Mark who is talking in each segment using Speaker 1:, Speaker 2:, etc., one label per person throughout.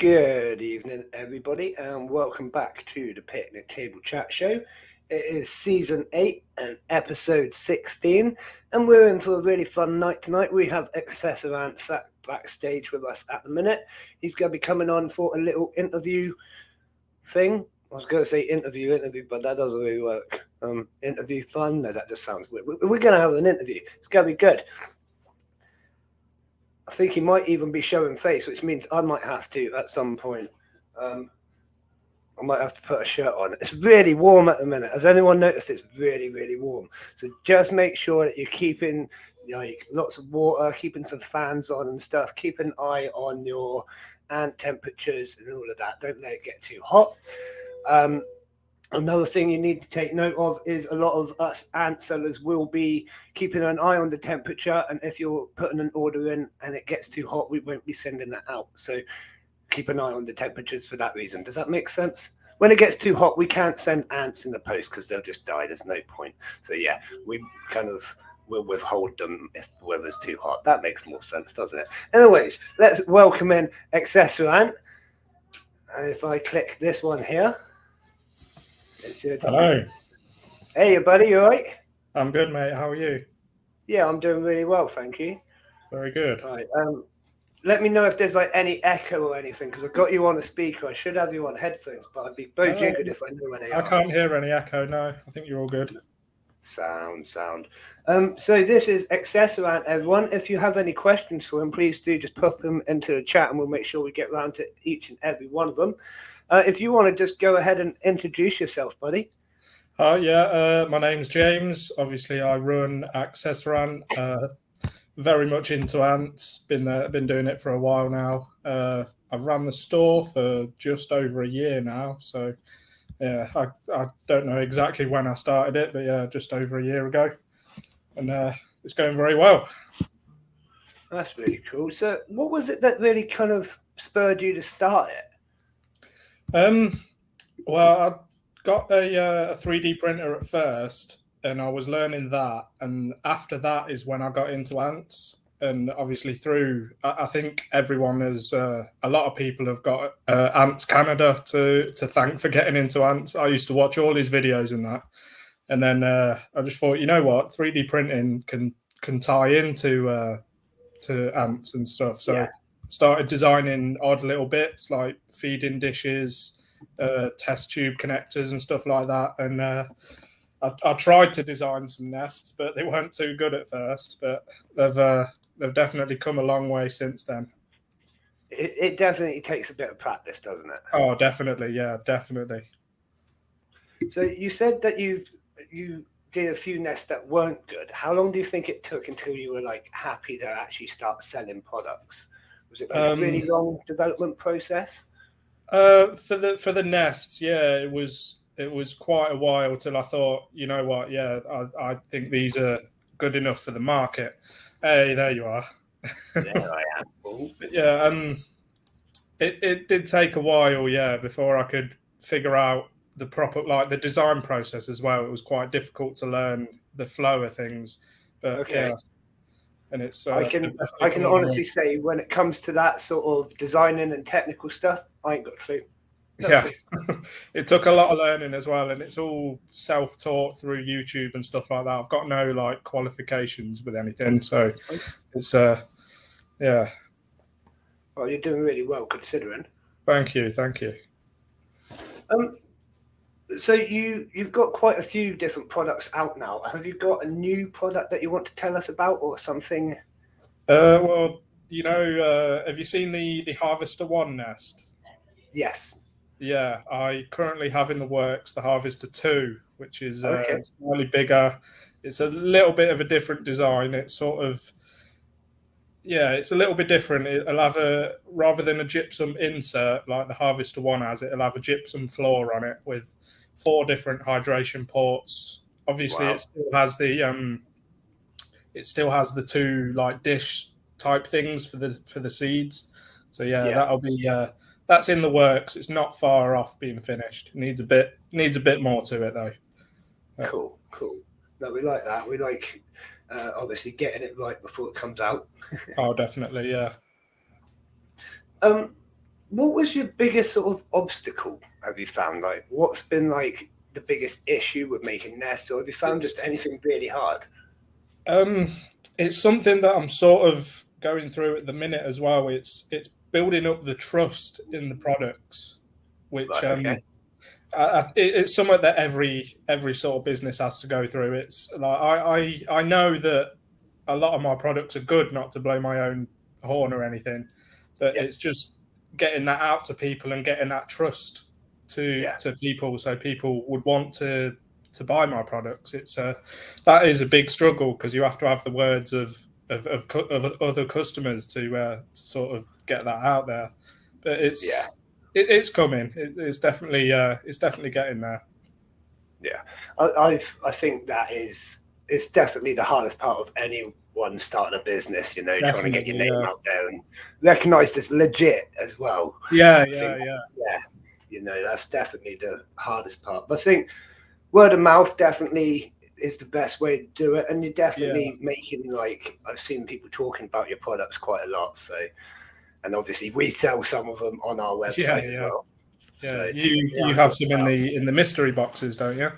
Speaker 1: Good evening, everybody, and welcome back to the Picnic Table Chat Show. It is season 8 and episode 16, and we're in for a really fun night tonight. We have Excessivant sat backstage with us at the minute. He's going to be coming on for a little interview thing. I was going to say interview, but that doesn't really work. Interview fun? No, that just sounds weird. We're going to have an interview. It's going to be good. I think he might even be showing face, which means I might have to at some point. I might have to put a shirt on. It's really warm at the minute. Has anyone noticed it's really, really warm? So just make sure that you're keeping like lots of water, keeping some fans on and stuff. Keep an eye on your ant temperatures and all of that. Don't let it get too hot. Another thing you need to take note of is a lot of us ant sellers will be keeping an eye on the temperature, and if you're putting an order in and it gets too hot, we won't be sending that out. So keep an eye on the temperatures for that reason. Does that make sense? When it gets too hot, we can't send ants in the post because they'll just die. There's no point. So yeah, we kind of will withhold them if the weather's too hot. That makes more sense, doesn't it? Anyways, let's welcome in Excessivant. And if I click this one here,
Speaker 2: Hello.
Speaker 1: Hey, buddy, you all right?
Speaker 2: I'm good, mate. How are you?
Speaker 1: Yeah, I'm doing really well, thank you.
Speaker 2: Very good.
Speaker 1: All right. Let me know if there's like any echo or anything, because I've got you on a speaker. I should have you on headphones, but I'd be jiggered if I knew where they are.
Speaker 2: I can't hear any echo, no. I think you're all good.
Speaker 1: Sound. So this is Excessivant, everyone. If you have any questions for him, please do just put them into the chat and we'll make sure we get around to each and every one of them. If you want to just go ahead and introduce yourself, buddy.
Speaker 2: My name's James. Obviously, I run Excessivant. Very much into ants. Been doing it for a while now. I've run the store for just over a year now. So, yeah, I don't know exactly when I started it, but yeah, just over a year ago. And it's going very well.
Speaker 1: That's really cool. So what was it that really kind of spurred you to start it?
Speaker 2: Well, I got a 3D printer at first, and I was learning that. And after that is when I got into ants. And obviously I think everyone has, a lot of people have got Ants Canada to thank for getting into ants. I used to watch all his videos and that. And then I just thought, you know what, 3D printing can tie into to ants and stuff. So yeah. Started designing odd little bits like feeding dishes, test tube connectors and stuff like that. And I tried to design some nests, but they weren't too good at first. But they've definitely come a long way since then.
Speaker 1: It definitely takes a bit of practice, doesn't it?
Speaker 2: Oh, definitely. Yeah, definitely.
Speaker 1: So you said that you did a few nests that weren't good. How long do you think it took until you were like happy to actually start selling products? Was it like a really long development process?
Speaker 2: For the nests, yeah, it was quite a while till I thought, you know what, yeah, I think these are good enough for the market. Hey, there you are.
Speaker 1: There I am.
Speaker 2: But yeah, it did take a while, yeah, before I could figure out the proper, like the design process as well. It was quite difficult to learn the flow of things, but okay. Yeah. And it's
Speaker 1: I can honestly say when it comes to that sort of designing and technical stuff, I ain't got a clue.
Speaker 2: Yeah, it took a lot of learning as well, and it's all self-taught through YouTube and stuff like that. I've got no like qualifications with anything, so it's yeah.
Speaker 1: Well, you're doing really well considering.
Speaker 2: Thank you.
Speaker 1: So you've got quite a few different products out now. Have you got a new product that you want to tell us about, or something?
Speaker 2: Well, you know, have you seen the Harvester 1 nest?
Speaker 1: Yes.
Speaker 2: Yeah, I currently have in the works the Harvester 2, which is slightly bigger. It's a little bit of a different design. It's sort of, yeah, it's a little bit different. It'll have rather than a gypsum insert like the Harvester 1 has, it'll have a gypsum floor on it with 4 different hydration ports. Obviously, wow. It still has the 2 like dish type things for the seeds. So yeah. That'll be that's in the works. It's not far off being finished. It needs a bit more to it though.
Speaker 1: Cool. No, we like that. We like obviously getting it right before it comes out.
Speaker 2: Oh, definitely, yeah.
Speaker 1: what was your biggest sort of obstacle, have you found? Like, what's been like the biggest issue with making nests, or have you found just anything really hard?
Speaker 2: It's something that I'm sort of going through at the minute as well. It's building up the trust in the products, which
Speaker 1: Right, okay.
Speaker 2: it's something that every sort of business has to go through. It's like I know that a lot of my products are good, not to blow my own horn or anything, but
Speaker 1: Yeah,
Speaker 2: it's just getting that out to people and getting that trust
Speaker 1: yeah,
Speaker 2: to people, so people would want to buy my products. It's that is a big struggle because you have to have the words of other customers to sort of get that out there. But
Speaker 1: yeah,
Speaker 2: it's coming. It's definitely getting there.
Speaker 1: yeah. I think that is, it's definitely the hardest part of anyone starting a business. You know, trying to get your
Speaker 2: Definitely,
Speaker 1: name
Speaker 2: yeah,
Speaker 1: out there and recognised as legit as well.
Speaker 2: yeah,
Speaker 1: I think,
Speaker 2: yeah, yeah,
Speaker 1: yeah, you know, that's definitely the hardest part. But I think word of mouth definitely is the best way to do it, and you're
Speaker 2: yeah,
Speaker 1: definitely making, like, I've seen people talking about your products quite a lot. So, and obviously we sell some of them on our
Speaker 2: yeah,
Speaker 1: website as
Speaker 2: yeah,
Speaker 1: well.
Speaker 2: yeah.
Speaker 1: So yeah,
Speaker 2: You have some in the mystery boxes, don't you?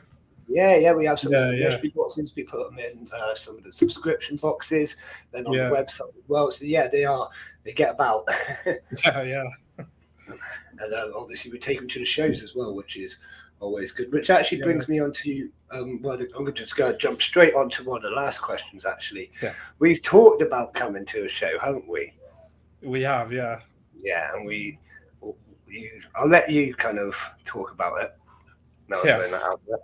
Speaker 1: yeah, we have some in
Speaker 2: Yeah,
Speaker 1: the
Speaker 2: yeah,
Speaker 1: mystery boxes. We put them in some of the subscription boxes, then on the
Speaker 2: yeah,
Speaker 1: website as well. So yeah, they get about.
Speaker 2: yeah, yeah,
Speaker 1: And obviously we take them to the shows as well, which is always good. Which actually
Speaker 2: yeah,
Speaker 1: brings me on to well, I'm going to just go jump straight on to one of the last questions. Actually,
Speaker 2: yeah.
Speaker 1: we've talked about coming to a show, haven't we?
Speaker 2: We have, yeah,
Speaker 1: Yeah, and I'll let you kind of talk about it. Now I'm
Speaker 2: yeah.
Speaker 1: throwing that out there.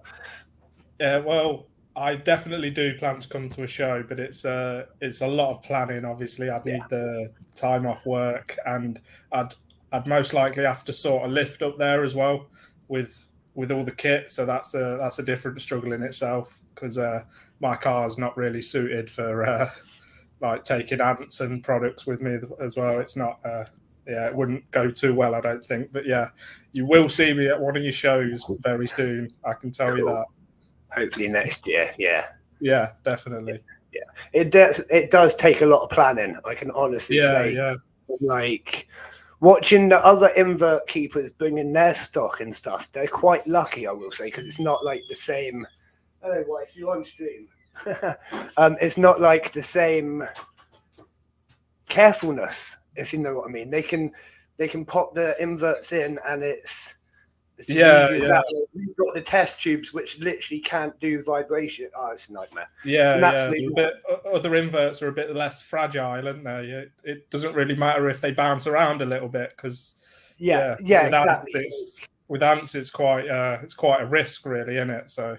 Speaker 2: Yeah, well, I definitely do plan to come to a show, but it's a lot of planning. Obviously, I'd
Speaker 1: Yeah,
Speaker 2: need the time off work, and I'd I'd most likely have to sort a lift up there as well with all the kit. So that's a different struggle in itself because my car's not really suited for like taking ants and products with me as well. It's not. Yeah, it wouldn't go too well, I don't think. But yeah, you will see me at one of your shows very soon. I can tell you that.
Speaker 1: cool. Hopefully next year. Yeah.
Speaker 2: Yeah, definitely.
Speaker 1: Yeah, it does take a lot of planning. I can honestly
Speaker 2: Yeah,
Speaker 1: say,
Speaker 2: yeah,
Speaker 1: like watching the other invert keepers bring in their stock and stuff, they're quite lucky, I will say, because it's not like the same. Hello, wife, you on stream? It's not like the same carefulness, if you know what I mean. They can pop the inverts in, and it's as
Speaker 2: yeah,
Speaker 1: easy as
Speaker 2: yeah,
Speaker 1: that. We've got the test tubes, which literally can't do vibration. Oh, it's a nightmare. It's
Speaker 2: yeah,
Speaker 1: an
Speaker 2: yeah.
Speaker 1: absolute.
Speaker 2: Other inverts are a bit less fragile, aren't they? It doesn't really matter if they bounce around a little bit because
Speaker 1: Yeah,
Speaker 2: yeah,
Speaker 1: yeah, exactly.
Speaker 2: with ants it's quite a risk, really, isn't it? So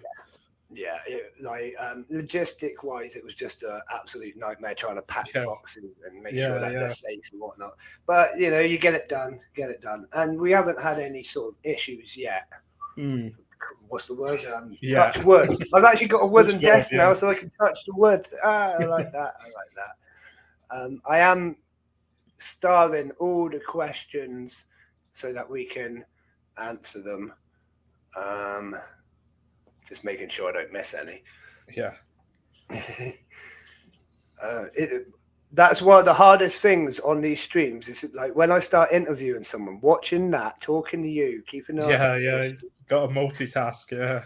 Speaker 1: Yeah, like logistic wise, it was just an absolute nightmare trying to pack the
Speaker 2: yeah,
Speaker 1: boxes and make sure
Speaker 2: yeah,
Speaker 1: that they're
Speaker 2: yeah,
Speaker 1: safe and whatnot. But you know, you get it done, and we haven't had any sort of issues yet.
Speaker 2: mm,
Speaker 1: What's the word?
Speaker 2: yeah.
Speaker 1: Touch wood. I've actually got a wooden
Speaker 2: Touch wood,
Speaker 1: desk
Speaker 2: yeah,
Speaker 1: now, so I can touch the wood. Ah, I like that. I like that. I am starring all the questions so that we can answer them. Just making sure I don't miss any.
Speaker 2: yeah,
Speaker 1: That's one of the hardest things on these streams. Is like when I start interviewing someone, watching that, talking to you, keeping an eye on
Speaker 2: yeah,
Speaker 1: it.
Speaker 2: yeah. Got to multitask. Yeah,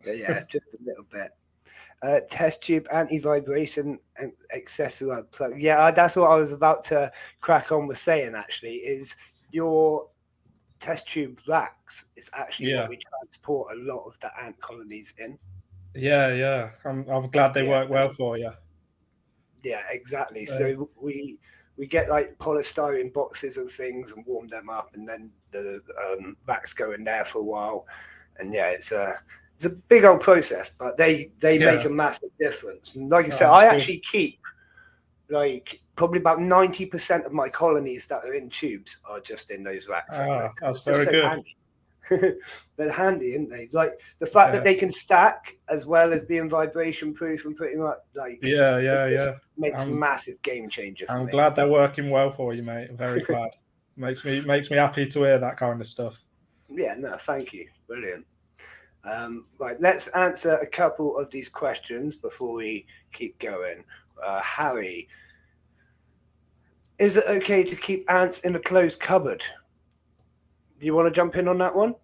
Speaker 1: Yeah, just a little bit. Test tube anti-vibration and accessory plug. Yeah, that's what I was about to crack on with saying. Actually, is your test tube racks is actually what
Speaker 2: yeah,
Speaker 1: we transport a lot of the ant colonies in.
Speaker 2: yeah, yeah. I'm glad they
Speaker 1: Yeah,
Speaker 2: work well for you.
Speaker 1: yeah, exactly.
Speaker 2: Uh,
Speaker 1: So we get like polystyrene boxes and things and warm them up, and then the racks go in there for a while. And yeah, it's a big old process, but they make
Speaker 2: yeah,
Speaker 1: a massive difference. And like I said,
Speaker 2: oh,
Speaker 1: I
Speaker 2: that's good.
Speaker 1: actually keep like probably about 90% of my colonies that are in tubes are just in those racks at the
Speaker 2: Ah,
Speaker 1: moment.
Speaker 2: that's
Speaker 1: It's just
Speaker 2: very
Speaker 1: so
Speaker 2: good.
Speaker 1: handy. They're handy, aren't they? Like the fact
Speaker 2: Yeah,
Speaker 1: that they can stack as well as being vibration proof and pretty much like
Speaker 2: yeah,
Speaker 1: it
Speaker 2: yeah,
Speaker 1: just
Speaker 2: yeah.
Speaker 1: makes a
Speaker 2: I'm
Speaker 1: massive game changer for
Speaker 2: I'm
Speaker 1: me.
Speaker 2: glad they're working well for you, mate. I'm very glad. Makes me happy to hear that kind of stuff.
Speaker 1: Yeah, no, thank you. Brilliant. Right, let's answer a couple of these questions before we keep going. Harry, Is it okay to keep ants in a closed cupboard? Do you want to jump in on that one?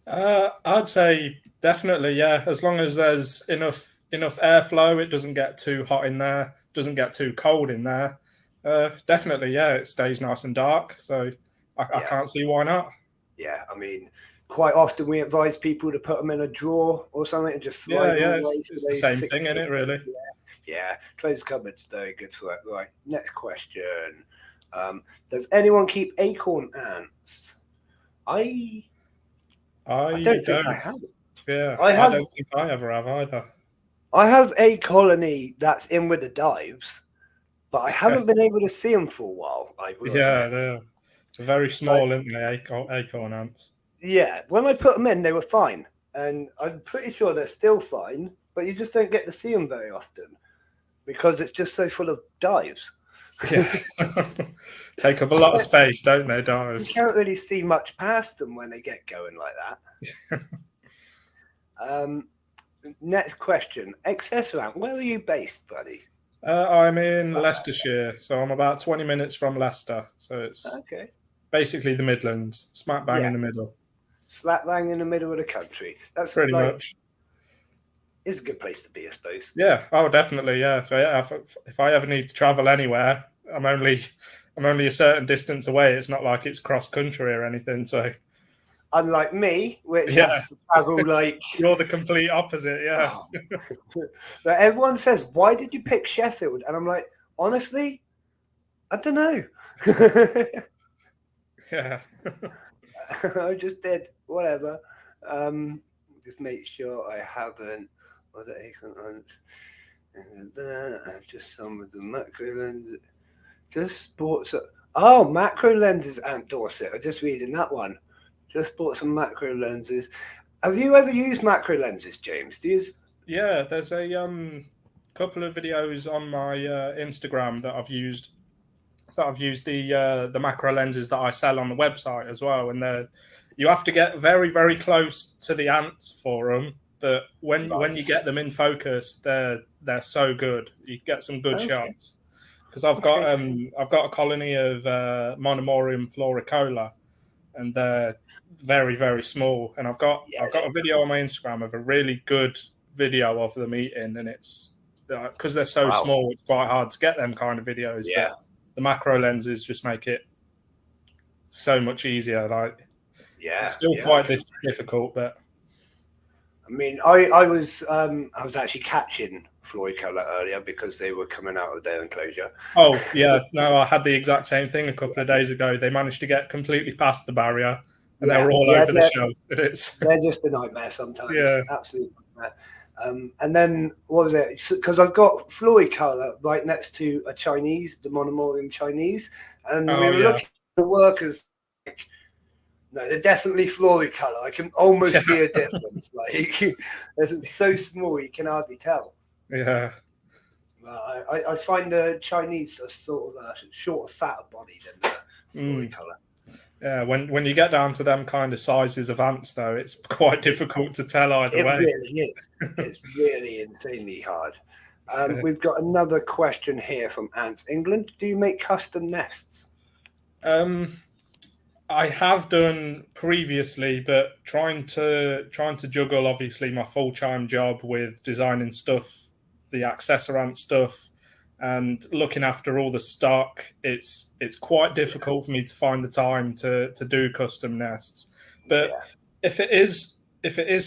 Speaker 2: I'd say definitely, yeah. As long as there's enough airflow, it doesn't get too hot in there, doesn't get too cold in there. Definitely, yeah. It stays nice and dark, so I
Speaker 1: Yeah.
Speaker 2: can't see why not.
Speaker 1: Yeah, I mean, quite often we advise people to put them in a drawer or something and just slide them away.
Speaker 2: It's the same thing, isn't it? Really.
Speaker 1: Yeah, closed cupboard's very good for it. Right, next question. Does anyone keep acorn ants? I don't think I have.
Speaker 2: Yeah, I don't think I ever have either.
Speaker 1: I have a colony that's in with the dives, but I haven't been able to see them for a while.
Speaker 2: Yeah, they're very small, aren't they? Acorn ants.
Speaker 1: Yeah, when I put them in, they were fine, and I'm pretty sure they're still fine. But you just don't get to see them very often because it's just so full of dives.
Speaker 2: Yeah, take up a lot of space, don't they, dives?
Speaker 1: You can't really see much past them when they get going like that. Next question. Accessorant, where are you based, buddy?
Speaker 2: I'm in Leicestershire, so I'm about 20 minutes from Leicester. So it's basically the Midlands, smack bang in the middle.
Speaker 1: Slap bang in the middle of the country. That's
Speaker 2: pretty much.
Speaker 1: It's a good place to be, I suppose.
Speaker 2: Yeah. Oh, definitely. Yeah. If I ever need to travel anywhere, I'm only a certain distance away. It's not like it's cross country or anything. So.
Speaker 1: Unlike me, which has to travel like
Speaker 2: you're the complete opposite, yeah.
Speaker 1: But everyone says, "Why did you pick Sheffield?" And I'm like, honestly, I don't know.
Speaker 2: Yeah,
Speaker 1: I just did whatever. Just make sure I haven't other acorn ants. Just some of the macro lenses. Just bought some. Oh, macro lenses, Aunt Dorset. I'm just reading that one. Just bought some macro lenses. Have you ever used macro lenses, James? Do you use?
Speaker 2: Yeah, there's a couple of videos on my Instagram that I've used. The macro lenses that I sell on the website as well, and you have to get very, very close to the ants for them. But when you get them in focus, they're so good. You get some good shots. Because I've got a colony of Monomorium floricola, and they're very, very small. And I've got a video on my Instagram of a really good video of them eating, and it's because they're so small, it's quite hard to get them kind of videos.
Speaker 1: Yeah.
Speaker 2: But the macro lenses just make it so much easier. Like, it's still quite difficult, but
Speaker 1: I mean, I was actually catching floricola earlier because they were coming out of their enclosure.
Speaker 2: Oh yeah, no, I had the exact same thing a couple of days ago. They managed to get completely past the barrier, and they were all over the shelf.
Speaker 1: They're just a nightmare sometimes.
Speaker 2: Yeah,
Speaker 1: absolute nightmare. And then what was it? Because I've got floricola right next to a Chinese, the Monomorium Chinese, and we were looking at the workers. Like, no, they're definitely floricola. I can almost see a difference. Like, it's so small you can hardly tell.
Speaker 2: Yeah.
Speaker 1: I find the Chinese are sort of a shorter, fatter body than the floricola.
Speaker 2: Yeah, when you get down to them kind of sizes of ants, though, it's quite difficult to tell either way.
Speaker 1: It really is. It's really insanely hard. We've got another question here from Ants England. Do you make custom nests?
Speaker 2: I have done previously, but trying to juggle obviously my full-time job with designing stuff, the accessorant stuff, and looking after all the stock, it's quite difficult for me to find the time to do custom nests. But if it is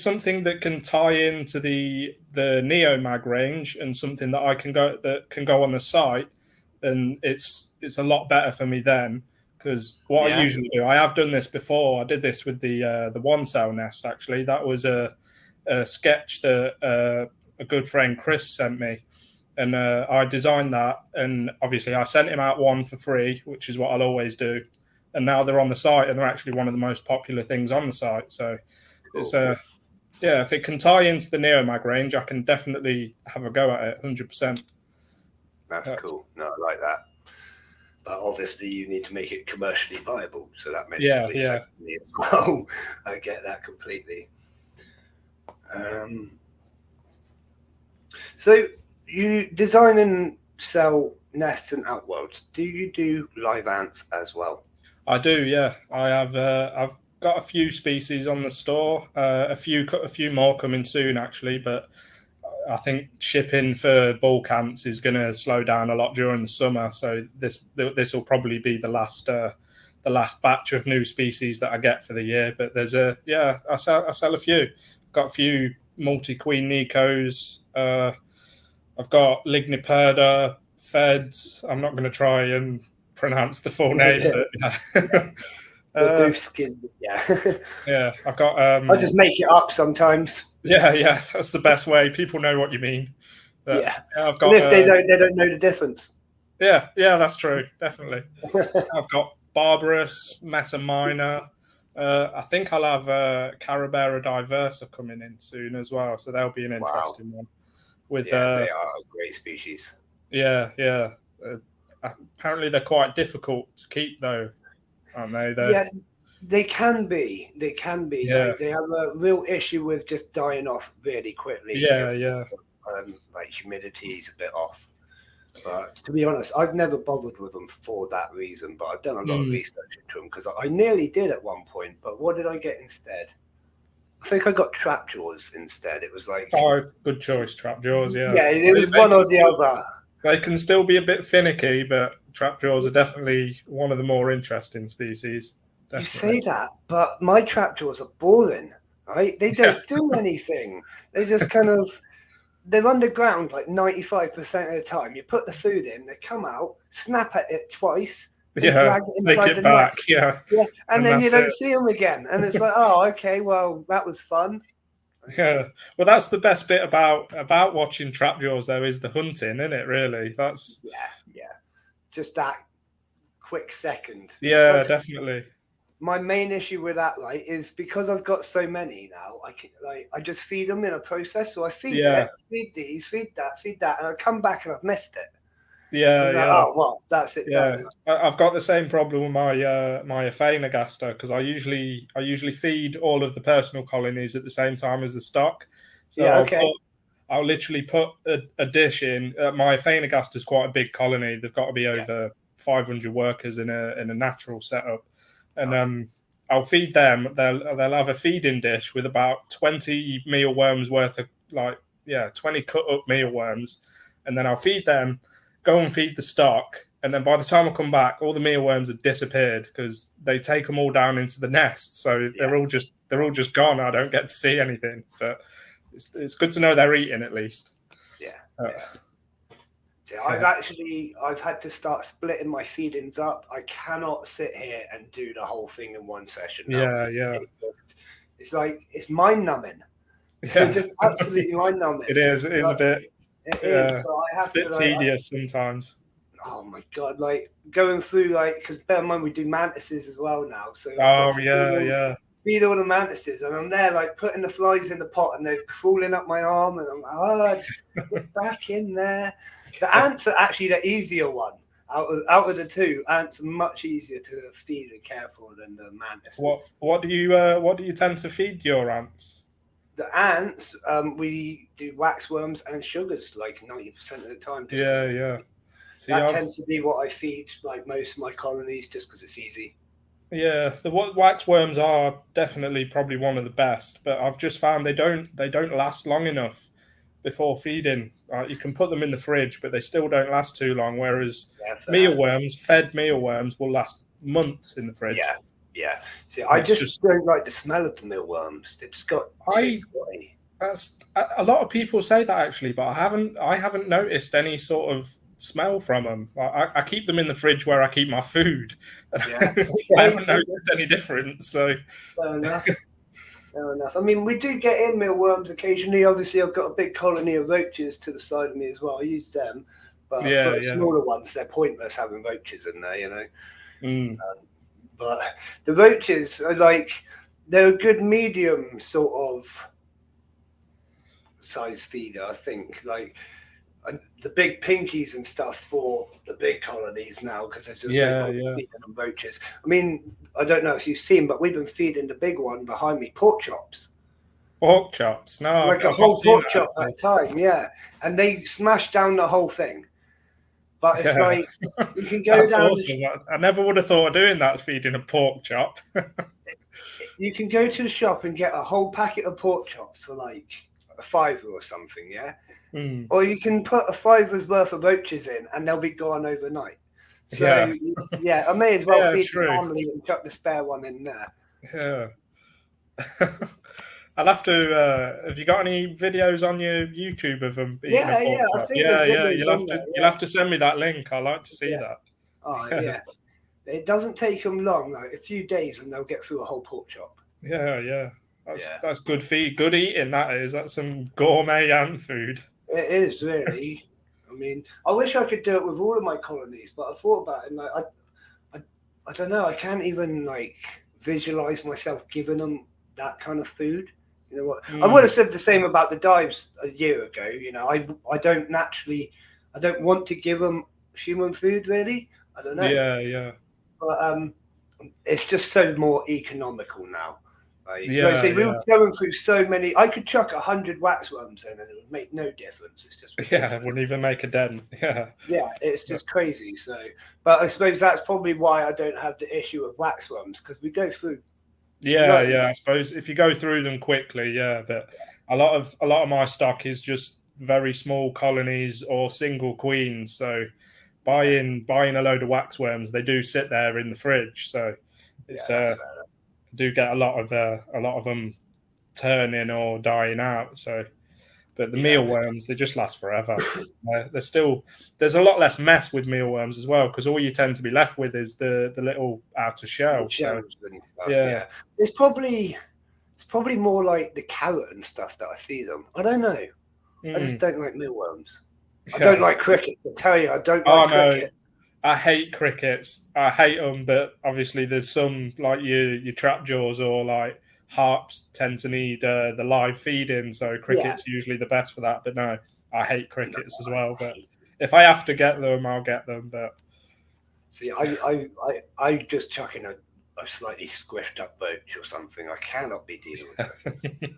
Speaker 2: something that can tie into the Neomag range and something that can go on the site, then it's a lot better for me then. Because what I usually do, I have done this before. I did this with the one cell nest. Actually, that was a sketch that a good friend Chris sent me. And I designed that, and obviously I sent him out one for free, which is what I'll always do. And now they're on the site, and they're actually one of the most popular things on the site. So it's if it can tie into the Neomag range, I can definitely have a go at it, 100%.
Speaker 1: That's cool. No, I like that. But obviously, you need to make it commercially viable, so that makes complete sense to me as well. I get that completely. So you design and sell nests and outworlds, do you do live ants as well?
Speaker 2: I do, yeah. I have. I've got a few species on the store. A few more coming soon, actually. But I think shipping for bulk ants is going to slow down a lot during the summer. So this will probably be the last batch of new species that I get for the year. But there's I sell a few. Got a few multi queen Nicos. I've got Ligniperda, Feds. I'm not going to try and pronounce the full name, but yeah.
Speaker 1: The doof skin, yeah.
Speaker 2: Yeah, I've got.
Speaker 1: I just make it up sometimes.
Speaker 2: Yeah, that's the best way. People know what you mean. But,
Speaker 1: yeah,
Speaker 2: I've got.
Speaker 1: And if they don't know the difference.
Speaker 2: Yeah, that's true. Definitely. I've got Barbarous, Meta Minor. I think I'll have Carabera Diversa coming in soon as well, so that'll be an interesting one. With
Speaker 1: they are a great species.
Speaker 2: Yeah. Apparently, they're quite difficult to keep, though, aren't they?
Speaker 1: They can be.
Speaker 2: Yeah.
Speaker 1: They have a real issue with just dying off really quickly.
Speaker 2: Yeah.
Speaker 1: Like humidity is a bit off. But to be honest, I've never bothered with them for that reason. But I've done a lot of research into them because I nearly did at one point. But what did I get instead? I think I got Trapjaws instead. It was like
Speaker 2: good choice, Trapjaws. Yeah.
Speaker 1: Yeah, it was one or the other.
Speaker 2: They can still be a bit finicky, but Trapjaws are definitely one of the more interesting species. Definitely.
Speaker 1: You say that, but my Trapjaws are boring, right? They don't do anything. They just kind of, they're underground like 95% of the time. You put the food in, they come out, snap at it twice,
Speaker 2: drag it inside take it back, nest. Yeah.
Speaker 1: And then you don't see them again. And it's like, oh, okay, well, that was fun.
Speaker 2: Yeah, well, that's the best bit about watching Trapjaws, though, is the hunting, isn't it? Really, that's
Speaker 1: just that quick second.
Speaker 2: Yeah, definitely.
Speaker 1: My main issue with that, like, is because I've got so many now. I just feed them in a process. So I feed it, feed these, feed that, and I come back and I've missed it. Oh well, that's it.
Speaker 2: Yeah, done. I've got the same problem with my my Aphaenogaster because I usually feed all of the personal colonies at the same time as the stock. So I'll literally put a dish in. My Aphaenogaster is quite a big colony. They've got to be over 500 workers in a natural setup, and I'll feed them. They'll have a feeding dish with about 20 mealworms worth of 20 cut up mealworms, and then I'll feed them. Go and feed the stock, and then by the time I come back, all the mealworms have disappeared because they take them all down into the nest. So they're all just gone. I don't get to see anything, but it's good to know they're eating at least.
Speaker 1: I've had to start splitting my feedings up. I cannot sit here and do the whole thing in one session. It's like it's mind numbing. It's just absolutely mind numbing.
Speaker 2: It is a bit.
Speaker 1: It is. So
Speaker 2: it's a bit tedious sometimes.
Speaker 1: Oh my god! Like going through, because bear in mind we do mantises as well now. So feed all the mantises, and I'm there like putting the flies in the pot, and they're crawling up my arm, and I'm like, just get back in there. The ants are actually the easier one out of the two. Ants are much easier to feed and care for than the mantises.
Speaker 2: What do you tend to feed your ants?
Speaker 1: The ants, we do waxworms and sugars like 90% of the time. That tends to be what I feed like most of my colonies, just because it's easy.
Speaker 2: Yeah, the waxworms are definitely probably one of the best, but I've just found they don't last long enough before feeding. You can put them in the fridge, but they still don't last too long. Whereas fed mealworms will last months in the fridge.
Speaker 1: Yeah. See, I just don't like the smell of the mealworms. They just got.
Speaker 2: That's a lot of people say that actually, but I haven't noticed any sort of smell from them. I keep them in the fridge where I keep my food. I haven't noticed any difference. So
Speaker 1: fair enough. I mean, we do get in mealworms occasionally. Obviously, I've got a big colony of roaches to the side of me as well. I use them, but for the smaller ones, they're pointless having roaches in there. You know. But the roaches are they're a good medium sort of size feeder, I think. Like the big pinkies and stuff for the big colonies now, because there's just feeding on roaches. I mean, I don't know if you've seen, but we've been feeding the big one behind me pork chops.
Speaker 2: Pork chops? No,
Speaker 1: like a whole pork chop at a time, and they smash down the whole thing. But it's
Speaker 2: Yeah.
Speaker 1: like you can go
Speaker 2: That's
Speaker 1: down.
Speaker 2: awesome. I never would have thought of doing that, feeding a pork chop.
Speaker 1: You can go to the shop and get a whole packet of pork chops for like £5 or something, yeah.
Speaker 2: Mm.
Speaker 1: Or you can put a £5 worth of roaches in, and they'll be gone overnight. So yeah, I may as well
Speaker 2: Yeah,
Speaker 1: feed
Speaker 2: true.
Speaker 1: the family and chuck the spare one in there.
Speaker 2: Yeah. I'll have to. Have you got any videos on your YouTube of them eating a pork
Speaker 1: I
Speaker 2: chop?
Speaker 1: think there's videos
Speaker 2: You'll have
Speaker 1: on
Speaker 2: to.
Speaker 1: there.
Speaker 2: You'll have to send me that link. I like to see that.
Speaker 1: Oh yeah. It doesn't take them long, like a few days, and they'll get through a whole pork chop.
Speaker 2: Yeah. That's good feed, good eating. That is. That's some gourmet ant food.
Speaker 1: It is really. I mean, I wish I could do it with all of my colonies, but I thought about it, and like I don't know. I can't even like visualize myself giving them that kind of food. You know what? I would have said the same about the dives a year ago. You know, I don't want to give them human food really. I don't know.
Speaker 2: Yeah.
Speaker 1: But it's just so more economical now. Like I say, we were going through so many. I could chuck 100 waxworms in, and it would make no difference. It's just
Speaker 2: ridiculous. It wouldn't even make a dent.
Speaker 1: Yeah, it's just crazy. So, but I suppose that's probably why I don't have the issue of waxworms, because we go through.
Speaker 2: Yeah. I suppose if you go through them quickly, but a lot of my stock is just very small colonies or single queens. So buying a load of waxworms, they do sit there in the fridge. So it's do get a lot of them turning or dying out. So, but the mealworms, they just last forever. There's a lot less mess with mealworms as well, because all you tend to be left with is the little outer shell. So
Speaker 1: it's probably more like the carrot and stuff that I feed them. I don't know. I just don't like mealworms. I don't like crickets. I tell you, I don't like crickets.
Speaker 2: I hate crickets. I hate them, but obviously there's some like your trap jaws or like harps tend to need the live feeding, so crickets are usually the best for that. But no, I hate crickets as well. But if I have to get them, I'll get them. But
Speaker 1: see, I just chuck in a slightly squished up roach or something. I cannot be dealing with it.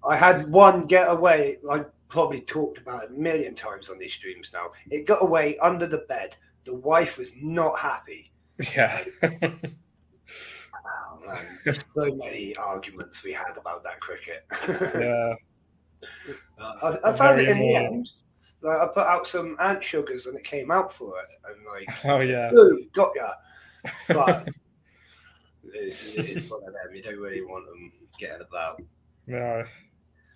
Speaker 1: I had one get away. I probably talked about it a million times on these streams now. It got away under the bed. The wife was not happy.
Speaker 2: Yeah.
Speaker 1: Oh man, so many arguments we had about that cricket.
Speaker 2: Yeah.
Speaker 1: I found it in the end. Like, I put out some ant sugars and it came out for it. And like, ooh, got ya. But it's one of them. You don't really want them getting about.
Speaker 2: No,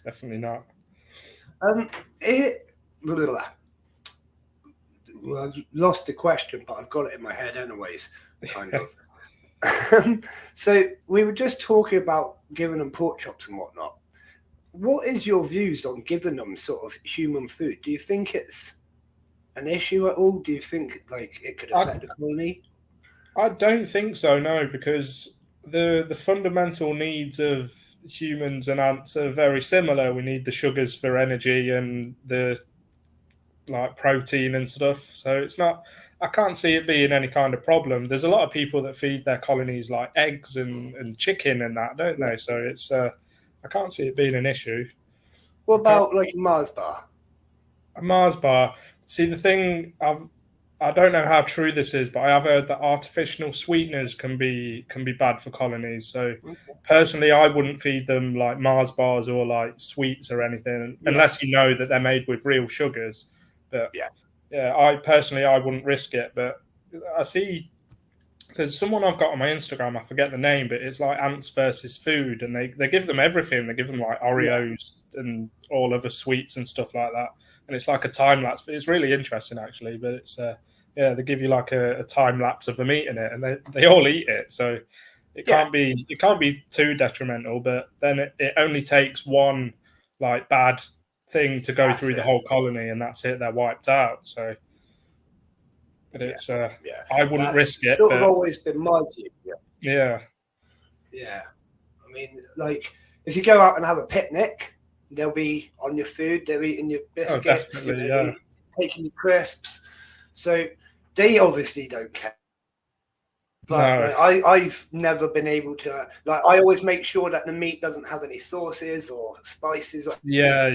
Speaker 2: definitely not.
Speaker 1: Well, I've lost the question, but I've got it in my head anyways, kind of. So we were just talking about giving them pork chops and whatnot. What is your views on giving them sort of human food? Do you think it's an issue at all? Do you think like it could affect the colony?
Speaker 2: I don't think so, no, because the fundamental needs of humans and ants are very similar. We need the sugars for energy and the like protein and stuff. So it's not, I can't see it being any kind of problem. There's a lot of people that feed their colonies like eggs and chicken and that, don't they? So it's I can't see it being an issue.
Speaker 1: What about like a Mars bar?
Speaker 2: A Mars bar. See, the thing I don't know how true this is, but I have heard that artificial sweeteners can be bad for colonies. So personally, I wouldn't feed them like Mars bars or like sweets or anything unless you know that they're made with real sugars. But I wouldn't risk it. But I see there's someone I've got on my Instagram, I forget the name, but it's like ants versus food, and they give them everything. They give them like Oreos and all other sweets and stuff like that. And it's like a time lapse. It's really interesting actually, but it's they give you like a time lapse of them eating it, and they all eat it. So it can't be too detrimental. But then it only takes one like bad thing to go through the whole colony, and that's it. They're wiped out. So, but it's I wouldn't risk it.
Speaker 1: Sort of always been my view.
Speaker 2: Yeah.
Speaker 1: I mean, like if you go out and have a picnic, they'll be on your food. They're eating your biscuits, taking your crisps. So they obviously don't care. But I've never been able to, like, I always make sure that the meat doesn't have any sauces or spices. Or
Speaker 2: Yeah.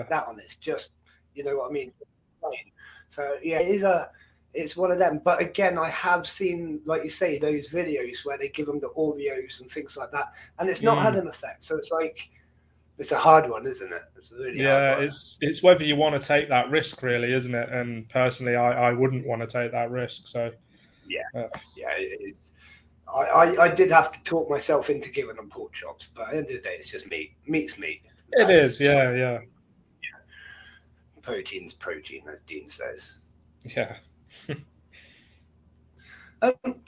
Speaker 1: that one is just, you know what I mean? fine. So yeah, it's one of them. But again, I have seen, like you say, those videos where they give them the Oreos and things like that, and it's not had an effect. So it's like, it's a hard one, isn't it? It's a really hard one.
Speaker 2: It's whether you want to take that risk, really, isn't it? And personally, I wouldn't want to take that risk. So
Speaker 1: yeah, it's. I did have to talk myself into giving them pork chops, but at the end of the day, it's just meat. Meat's meat.
Speaker 2: It is, yeah.
Speaker 1: Protein's protein, as Dean says.
Speaker 2: Yeah.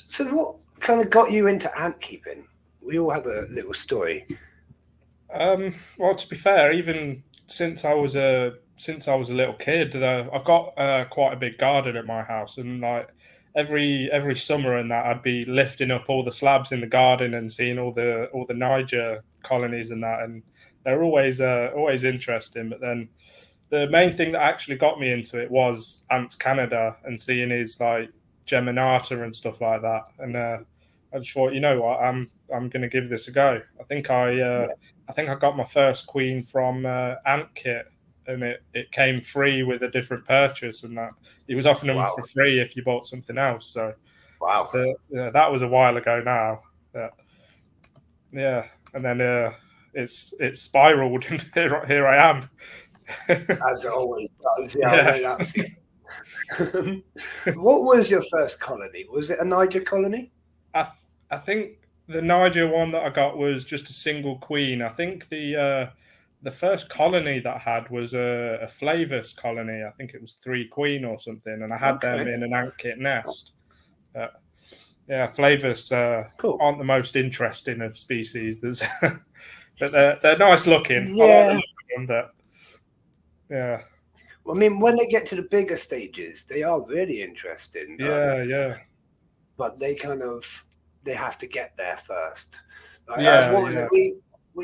Speaker 1: So what kind of got you into ant keeping? We all have a little story.
Speaker 2: Well, to be fair, even since I was a little kid, I've got quite a big garden at my house, and like every summer and that, I'd be lifting up all the slabs in the garden and seeing all the Niger colonies and that, and they're always interesting. But then the main thing that actually got me into it was Ants Canada and seeing his like Geminata and stuff like that, and I just thought, you know what, I'm going to give this a go. I think I got my first queen from Ant Kit, and it came free with a different purchase, and that it was offering them for free if you bought something else. So that was a while ago now. Yeah, and then it's spiraled, and here I am.
Speaker 1: As it always does. Yeah. I know that feeling. What was your first colony? Was it a Niger colony?
Speaker 2: I think the Niger one that I got was just a single queen. I think the first colony that I had was a Flavus colony. I think it was 3 queen or something, and I had them in an ant kit nest. Yeah, Flavus
Speaker 1: cool.
Speaker 2: aren't the most interesting of species. But they're nice looking.
Speaker 1: Yeah.
Speaker 2: I like the look of them, but yeah.
Speaker 1: Well, I mean, when they get to the bigger stages, they are really interesting.
Speaker 2: Yeah.
Speaker 1: But they have to get there first. We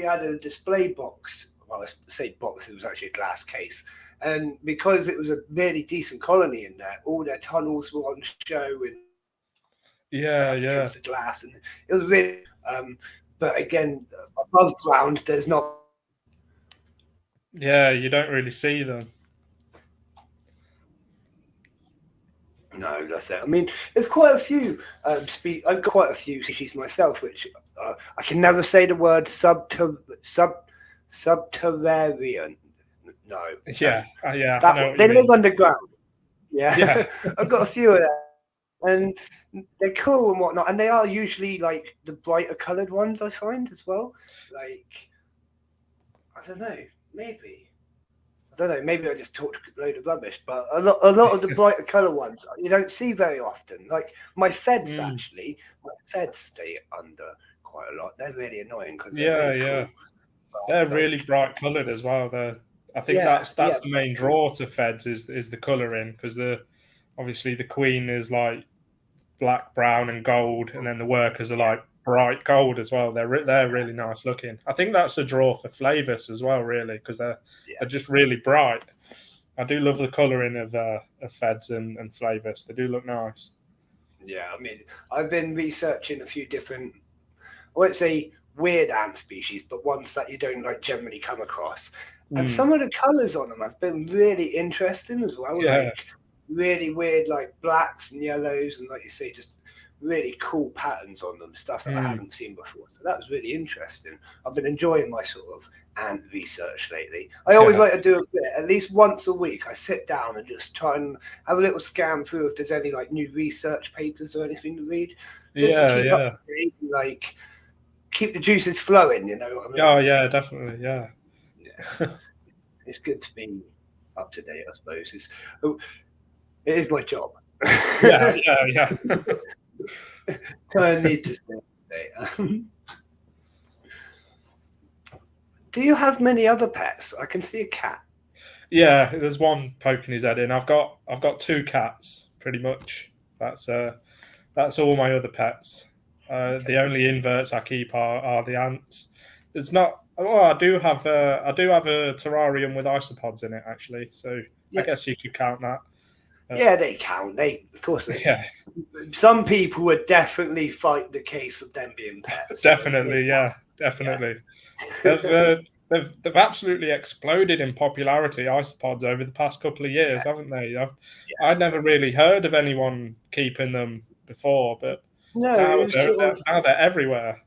Speaker 1: had a display box. Well, I say box, it was actually a glass case. And because it was a really decent colony in there, all their tunnels were on show and the glass, and it was really but again, above ground there's not.
Speaker 2: Yeah, you don't really see them.
Speaker 1: No, that's it. I mean, there's quite a few I've got quite a few species myself, which I can never say the word subterranean. No.
Speaker 2: Yeah.
Speaker 1: They live underground. Yeah. I've got a few of them, and they're cool and whatnot, and they are usually like the brighter coloured ones, I find, as well. Like, I don't know, maybe I just talked a load of rubbish, but a lot of the brighter colour ones you don't see very often. Like my feds, actually, stay under quite a lot. They're really annoying because
Speaker 2: cool. They're really bright coloured as well. I think that's the main draw to feds is the colouring, because obviously the queen is like black, brown, and gold, and then the workers are like bright gold as well. They're really nice looking. I think that's a draw for Flavus as well, really, because they're just really bright. I do love the colouring of feds and Flavus. They do look nice.
Speaker 1: Yeah, I mean, I've been researching a few different, I won't say weird ant species, but ones that you don't like generally come across. And some of the colours on them have been really interesting as well.
Speaker 2: Yeah.
Speaker 1: Like really weird, like blacks and yellows, and like you say, just really cool patterns on them, stuff that I haven't seen before. So that was really interesting. I've been enjoying my sort of ant research lately. I always like to do a bit, at least once a week. I sit down and just try and have a little scan through if there's any like new research papers or anything to read. Just to keep up to date, like keep the juices flowing, you know what I mean?
Speaker 2: Oh yeah, definitely, yeah.
Speaker 1: It's good to be up to date, I suppose. It is my job.
Speaker 2: Yeah.
Speaker 1: I need to stay up to date. Do you have many other pets? I can see a cat.
Speaker 2: Yeah, there's one poking his head in. I've got 2 cats, pretty much. That's all my other pets. The only inverts I keep are the ants. There's not. Oh, I do have a terrarium with isopods in it, actually. So I guess you could count that.
Speaker 1: Yeah, they count. Of course. Some people would definitely fight the case of them being pets.
Speaker 2: Definitely. they've absolutely exploded in popularity, isopods, over the past couple of years, haven't they? I'd never really heard of anyone keeping them before, but
Speaker 1: No,
Speaker 2: now
Speaker 1: it was sort of.
Speaker 2: now they're everywhere.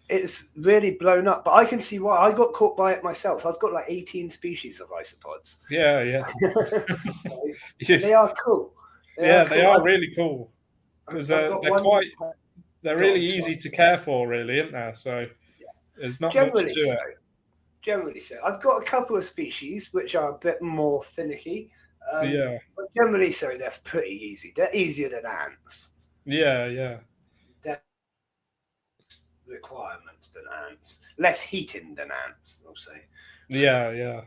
Speaker 1: It's really blown up, but I can see why. I got caught by it myself. I've got like 18 species of isopods.
Speaker 2: Yeah, yeah.
Speaker 1: They are cool.
Speaker 2: They are really cool because they're
Speaker 1: one.
Speaker 2: really easy to care for, really, aren't they? So there's not much to it.
Speaker 1: Generally so. I've got a couple of species which are a bit more finicky.
Speaker 2: Yeah.
Speaker 1: But generally so, they're pretty easy. They're easier than ants.
Speaker 2: Yeah, yeah.
Speaker 1: They're requirements than ants. Less heating than ants, I'll say.
Speaker 2: Yeah, yeah.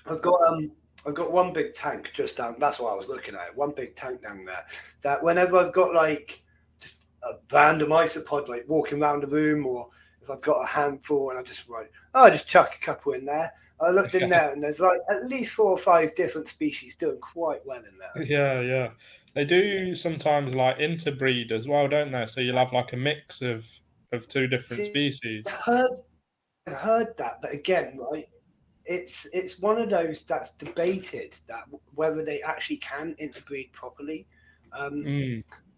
Speaker 1: I've got one big tank just down. That's what I was looking at. One big tank down there. That whenever I've got like just a random isopod, like walking around the room, or if I've got a handful and I just chuck a couple in there. I looked in there and there's like at least 4 or 5 different species doing quite well in there.
Speaker 2: Yeah, yeah. They do sometimes like interbreed as well, don't they? So you'll have like a mix of 2 different species.
Speaker 1: I've heard that, but again, right, it's one of those that's debated that whether they actually can interbreed properly.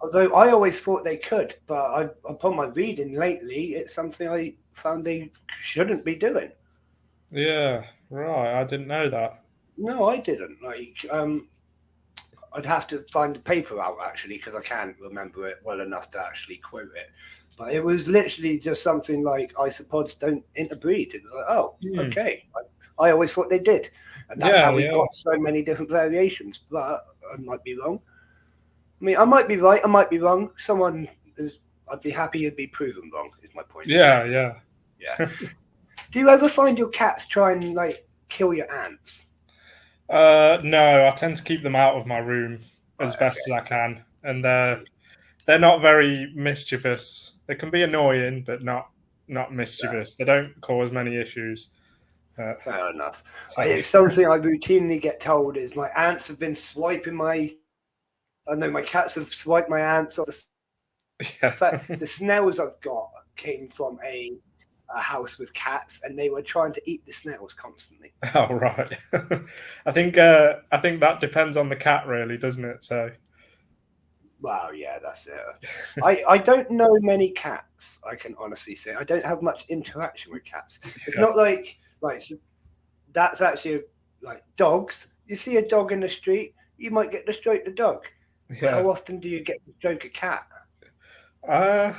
Speaker 1: Although I always thought they could, but upon my reading lately, it's something I found they shouldn't be doing.
Speaker 2: Yeah, right. I didn't know that.
Speaker 1: No, I didn't. I'd have to find the paper out actually because I can't remember it well enough to actually quote it. But it was literally just something like isopods don't interbreed. It was like, oh, okay. I always thought they did, and that's how we've got so many different variations. But I might be wrong. I mean, I might be right. I might be wrong. I'd be happy you'd be proven wrong. Is my point.
Speaker 2: Yeah, yeah,
Speaker 1: yeah. Do you ever find your cats try and like kill your ants?
Speaker 2: No, I tend to keep them out of my room as best as I can, and they're not very mischievous. They can be annoying, but not mischievous. They don't cause many issues.
Speaker 1: Fair enough. It's something I routinely get told is my ants have been swiping my. I know my cats have swiped my ants off. In fact, the snails I've got came from a house with cats, and they were trying to eat the snails constantly.
Speaker 2: Oh right. I think that depends on the cat, really, doesn't it? So.
Speaker 1: Well, yeah, that's it. I don't know many cats. I can honestly say I don't have much interaction with cats. It's not like so that's actually like dogs. You see a dog in the street, you might get to stroke the dog. Yeah. How often do you get to stroke a cat?
Speaker 2: I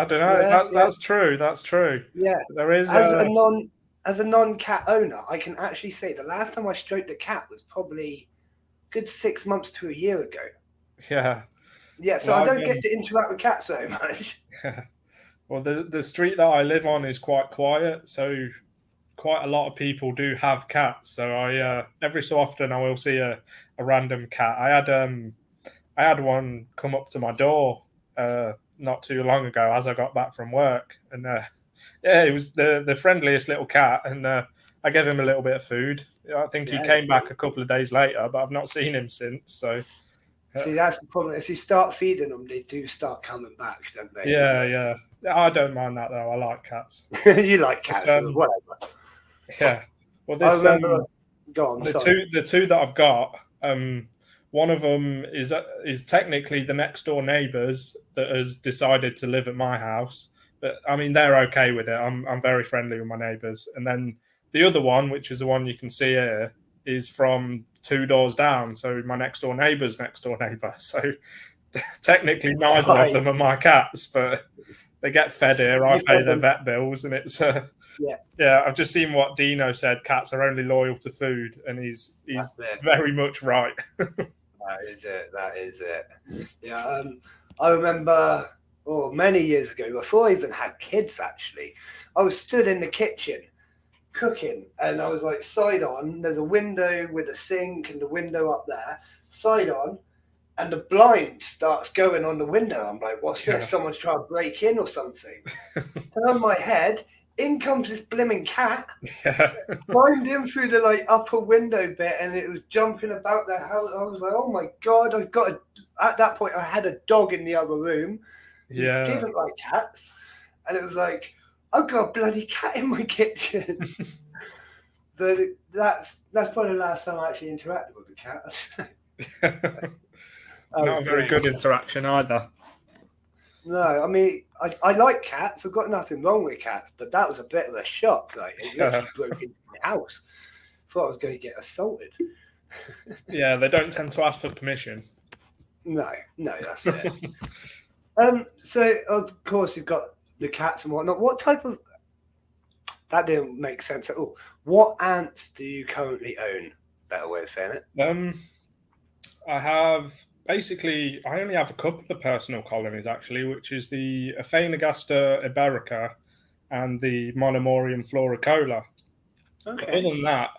Speaker 2: don't know. That's true. That's true.
Speaker 1: Yeah,
Speaker 2: there is.
Speaker 1: As a non-cat owner, I can actually say the last time I stroked a cat was probably a good 6 months to a year ago.
Speaker 2: Yeah.
Speaker 1: Yeah, so I don't get to interact with cats very much.
Speaker 2: Yeah. Well, the street that I live on is quite quiet, so quite a lot of people do have cats. So I every so often I will see a random cat. I had one come up to my door not too long ago as I got back from work, and it was the friendliest little cat, and I gave him a little bit of food. I think he came back a couple of days later, but I've not seen him since. So.
Speaker 1: See, that's the problem. If you start feeding them, they do start coming back, don't they?
Speaker 2: Yeah, yeah. I don't mind that though. I like cats.
Speaker 1: You like cats, whatever.
Speaker 2: Yeah. Well,
Speaker 1: this. I remember. Go on.
Speaker 2: The two that I've got. One of them is technically the next door neighbours that has decided to live at my house, but I mean they're okay with it. I'm very friendly with my neighbours, and then the other one, which is the one you can see here, is from 2 doors down. So my next door neighbour's next door neighbour. So technically neither of them are my cats, but they get fed here. I pay their vet bills, and it's yeah. I've just seen what Dino said. Cats are only loyal to food, and he's very much right.
Speaker 1: That is it. Yeah, I remember, many years ago, before I even had kids, actually, I was stood in the kitchen cooking, and I was like side on. There's a window with a sink, and the window up there, side on, and the blind starts going on the window. I'm like, what's this? Someone's trying to break in or something. Turn my head. In comes this blimmin' cat, climbed in through the upper window bit, and it was jumping about the house. I was like, "Oh my god!" At that point, I had a dog in the other room.
Speaker 2: Yeah,
Speaker 1: He didn't like cats, and it was like, I've got a bloody cat in my kitchen. So that's probably the last time I actually interacted with a cat.
Speaker 2: Not a very good interaction either.
Speaker 1: No, I mean, I like cats. I've got nothing wrong with cats, but that was a bit of a shock. Like, it literally broke into my house. Thought I was going to get assaulted.
Speaker 2: Yeah, they don't tend to ask for permission.
Speaker 1: No, that's it. So of course you've got the cats and whatnot. What type of... That didn't make sense at all. What ants do you currently own? Better way of saying it.
Speaker 2: I only have a couple of personal colonies actually, which is the Aphaenogaster iberica and the Monomorium floricola.
Speaker 1: Okay.
Speaker 2: But other than that,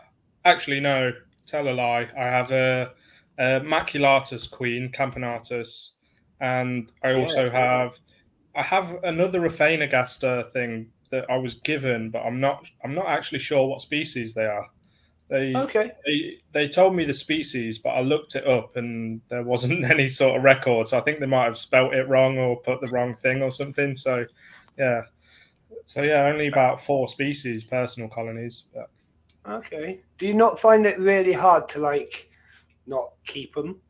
Speaker 2: actually no, tell a lie. I have a maculatus queen, campanatus, and I also have another Aphaenogaster thing that I was given, but I'm not actually sure what species they are. They told me the species, but I looked it up and there wasn't any sort of record. So I think they might have spelt it wrong or put the wrong thing or something. So yeah, only about 4 species, personal colonies. But...
Speaker 1: Okay. Do you not find it really hard to like not keep them?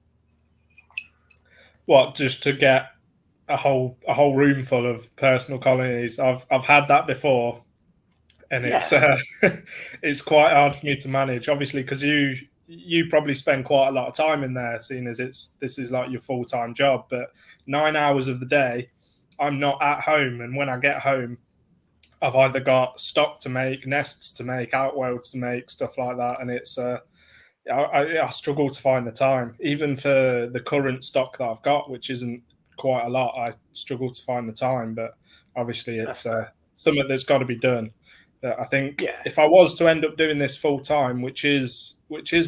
Speaker 2: What, just to get a whole room full of personal colonies? I've had that before. And it's quite hard for me to manage, obviously, because you probably spend quite a lot of time in there, seeing as this is like your full-time job. But 9 hours of the day, I'm not at home, and when I get home, I've either got stock to make, nests to make, outworlds to make, stuff like that, and it's I struggle to find the time, even for the current stock that I've got, which isn't quite a lot. I struggle to find the time, but obviously it's something that's got to be done. I think if I was to end up doing this full time, which is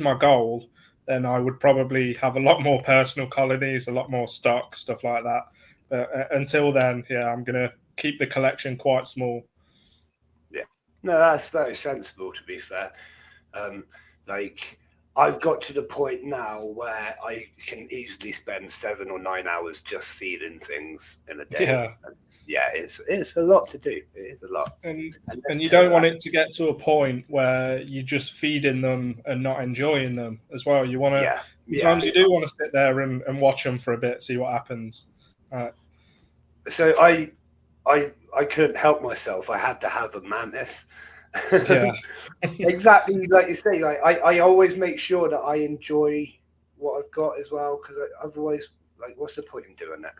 Speaker 2: my goal, then I would probably have a lot more personal colonies, a lot more stock, stuff like that. But until then, I'm going to keep the collection quite small.
Speaker 1: Yeah, no, that's very sensible, to be fair. Like, I've got to the point now where I can easily spend 7 or 9 hours just feeding things in a day. Yeah, it's a lot to do. It is a lot.
Speaker 2: And you don't want it to get to a point where you're just feeding them and not enjoying them as well. You want to, sometimes you do want to sit there and watch them for a bit, see what happens.
Speaker 1: So I couldn't help myself. I had to have a mantis.
Speaker 2: Yeah.
Speaker 1: Exactly like you say. Like I always make sure that I enjoy what I've got as well, because otherwise, like, what's the point in doing that?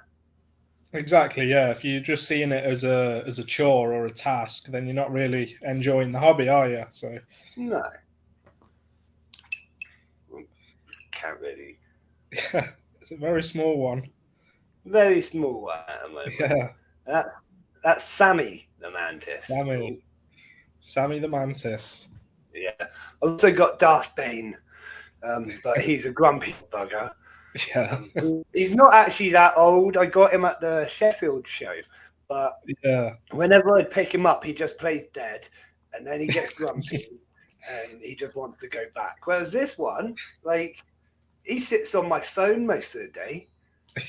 Speaker 2: Exactly, yeah. If you're just seeing it as a chore or a task, then you're not really enjoying the hobby, are you? So
Speaker 1: no, can't really.
Speaker 2: Yeah, it's a very small one.
Speaker 1: Very small one at the moment. Yeah, that's Sammy the mantis.
Speaker 2: Sammy the mantis.
Speaker 1: Yeah, I've also got Darth Bane, but he's a grumpy bugger.
Speaker 2: Yeah,
Speaker 1: he's not actually that old. I got him at the Sheffield show, but whenever I pick him up, he just plays dead, and then he gets grumpy, and he just wants to go back. Whereas this one, like, he sits on my phone most of the day.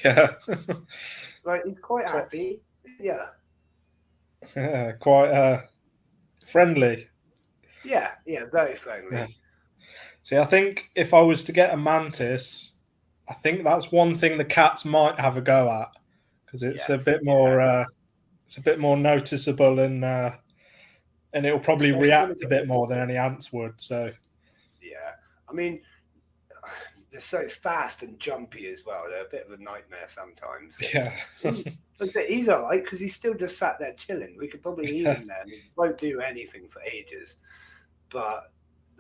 Speaker 2: Yeah,
Speaker 1: like, he's quite happy. Yeah,
Speaker 2: quite friendly.
Speaker 1: Yeah, very friendly.
Speaker 2: Yeah. See, I think if I was to get a mantis, I think that's one thing the cats might have a go at, because it's a bit more noticeable, and it'll probably react a bit more than any ants would. So
Speaker 1: yeah, I mean, they're so fast and jumpy as well. They're a bit of a nightmare sometimes.
Speaker 2: Yeah,
Speaker 1: but he's all right, because he's still just sat there chilling. We could probably leave him there, and he won't do anything for ages. But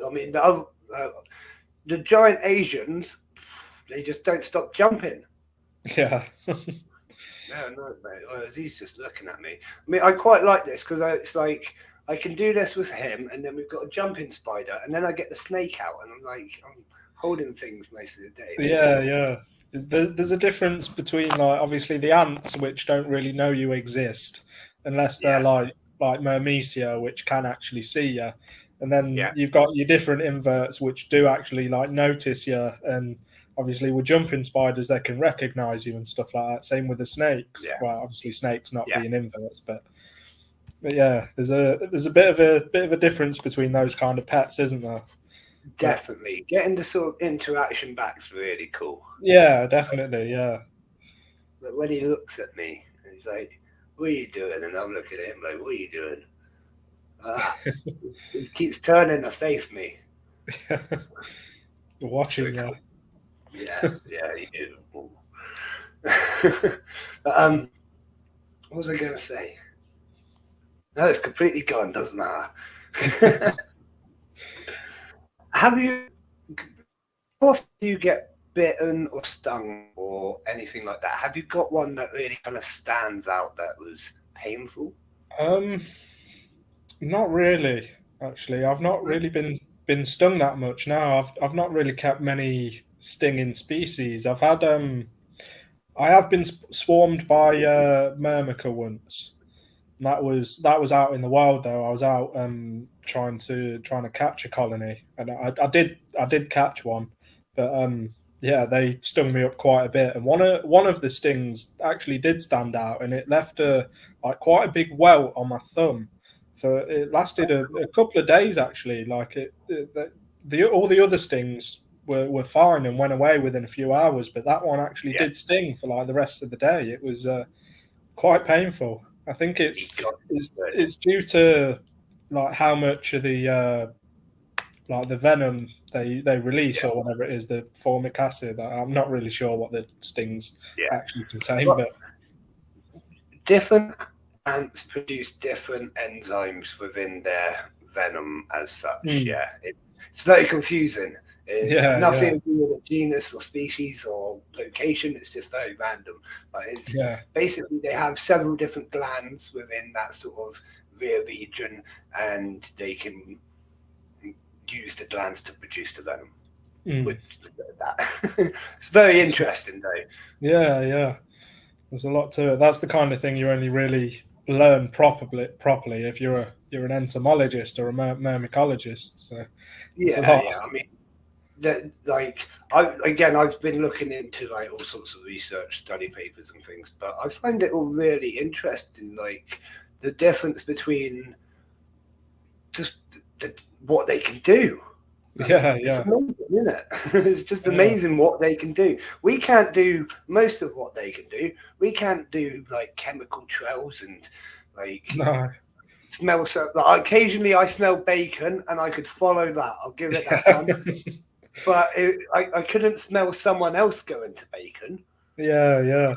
Speaker 1: I mean, the giant Asians, they just don't stop jumping.
Speaker 2: Yeah.
Speaker 1: No, mate. He's just looking at me. I mean, I quite like this, because it's like I can do this with him, and then we've got a jumping spider, and then I get the snake out, and I'm holding things most of the day.
Speaker 2: Yeah. There's a difference between, like, obviously the ants, which don't really know you exist unless they're like Myrmecia, which can actually see you. And then you've got your different inverts, which do actually, like, notice you. And obviously with jumping spiders, they can recognize you and stuff like that. Same with the snakes. Well, obviously snakes not being inverts, but But yeah, there's a bit of a difference between those kind of pets, isn't there?
Speaker 1: Definitely. Getting the sort of interaction back's really cool.
Speaker 2: Yeah, definitely. Yeah.
Speaker 1: But when he looks at me, he's like, "What are you doing?" And I'm looking at him like, "What are you doing?" Ah, he keeps turning to face me. So
Speaker 2: Watching, yeah.
Speaker 1: cool. Yeah, yeah, he is. But, what was I going to say? No, it's completely gone. Doesn't matter. Have you? How often do you get bitten or stung or anything like that? Have you got one that really kind of stands out that was painful?
Speaker 2: Um, Not really. Actually, I've not really been stung that much. Now, I've not really kept many stinging species. I have been swarmed by myrmica once. That was out in the wild though. I was out trying to catch a colony, and I did catch one, but yeah, they stung me up quite a bit. And one of the stings actually did stand out, and it left a like quite a big welt on my thumb. So it lasted a couple of days actually. Like the all the other stings were fine and went away within a few hours, but that one actually
Speaker 1: Yeah,
Speaker 2: did sting for like the rest of the day. It was quite painful. I think
Speaker 1: he
Speaker 2: it's
Speaker 1: got
Speaker 2: it's
Speaker 1: good.
Speaker 2: it's due to like how much of the like the venom they release
Speaker 1: Yeah,
Speaker 2: or whatever it is, the formic acid. I'm not really sure what the stings
Speaker 1: yeah.
Speaker 2: actually contain,
Speaker 1: But
Speaker 2: but
Speaker 1: different ants produce different enzymes within their venom as such.
Speaker 2: mm,
Speaker 1: Yeah, it's very confusing. It's
Speaker 2: yeah,
Speaker 1: nothing
Speaker 2: yeah,
Speaker 1: to do with a genus or species or location. It's just very random. But it's
Speaker 2: yeah,
Speaker 1: basically they have several different glands within that sort of rear region, and they can use the glands to produce the venom.
Speaker 2: mm,
Speaker 1: Which that it's very interesting though.
Speaker 2: yeah, yeah. There's a lot to it. That's the kind of thing you only really learn properly if you're an entomologist or a myrmecologist. So it's a
Speaker 1: Yeah,
Speaker 2: lot.
Speaker 1: yeah. I mean, that like I've been looking into like all sorts of research study papers and things, but I find it all really interesting, like the difference between just what they can do.
Speaker 2: Yeah,
Speaker 1: It's
Speaker 2: yeah,
Speaker 1: amazing, isn't it? It's just
Speaker 2: yeah.
Speaker 1: amazing what they can do. We can't do most of what they can do. We can't do like chemical trails and like
Speaker 2: No,
Speaker 1: smell. So like, occasionally I smell bacon and I could follow that. I'll give it that
Speaker 2: yeah.
Speaker 1: one. But I couldn't smell someone else going to bacon.
Speaker 2: Yeah, yeah.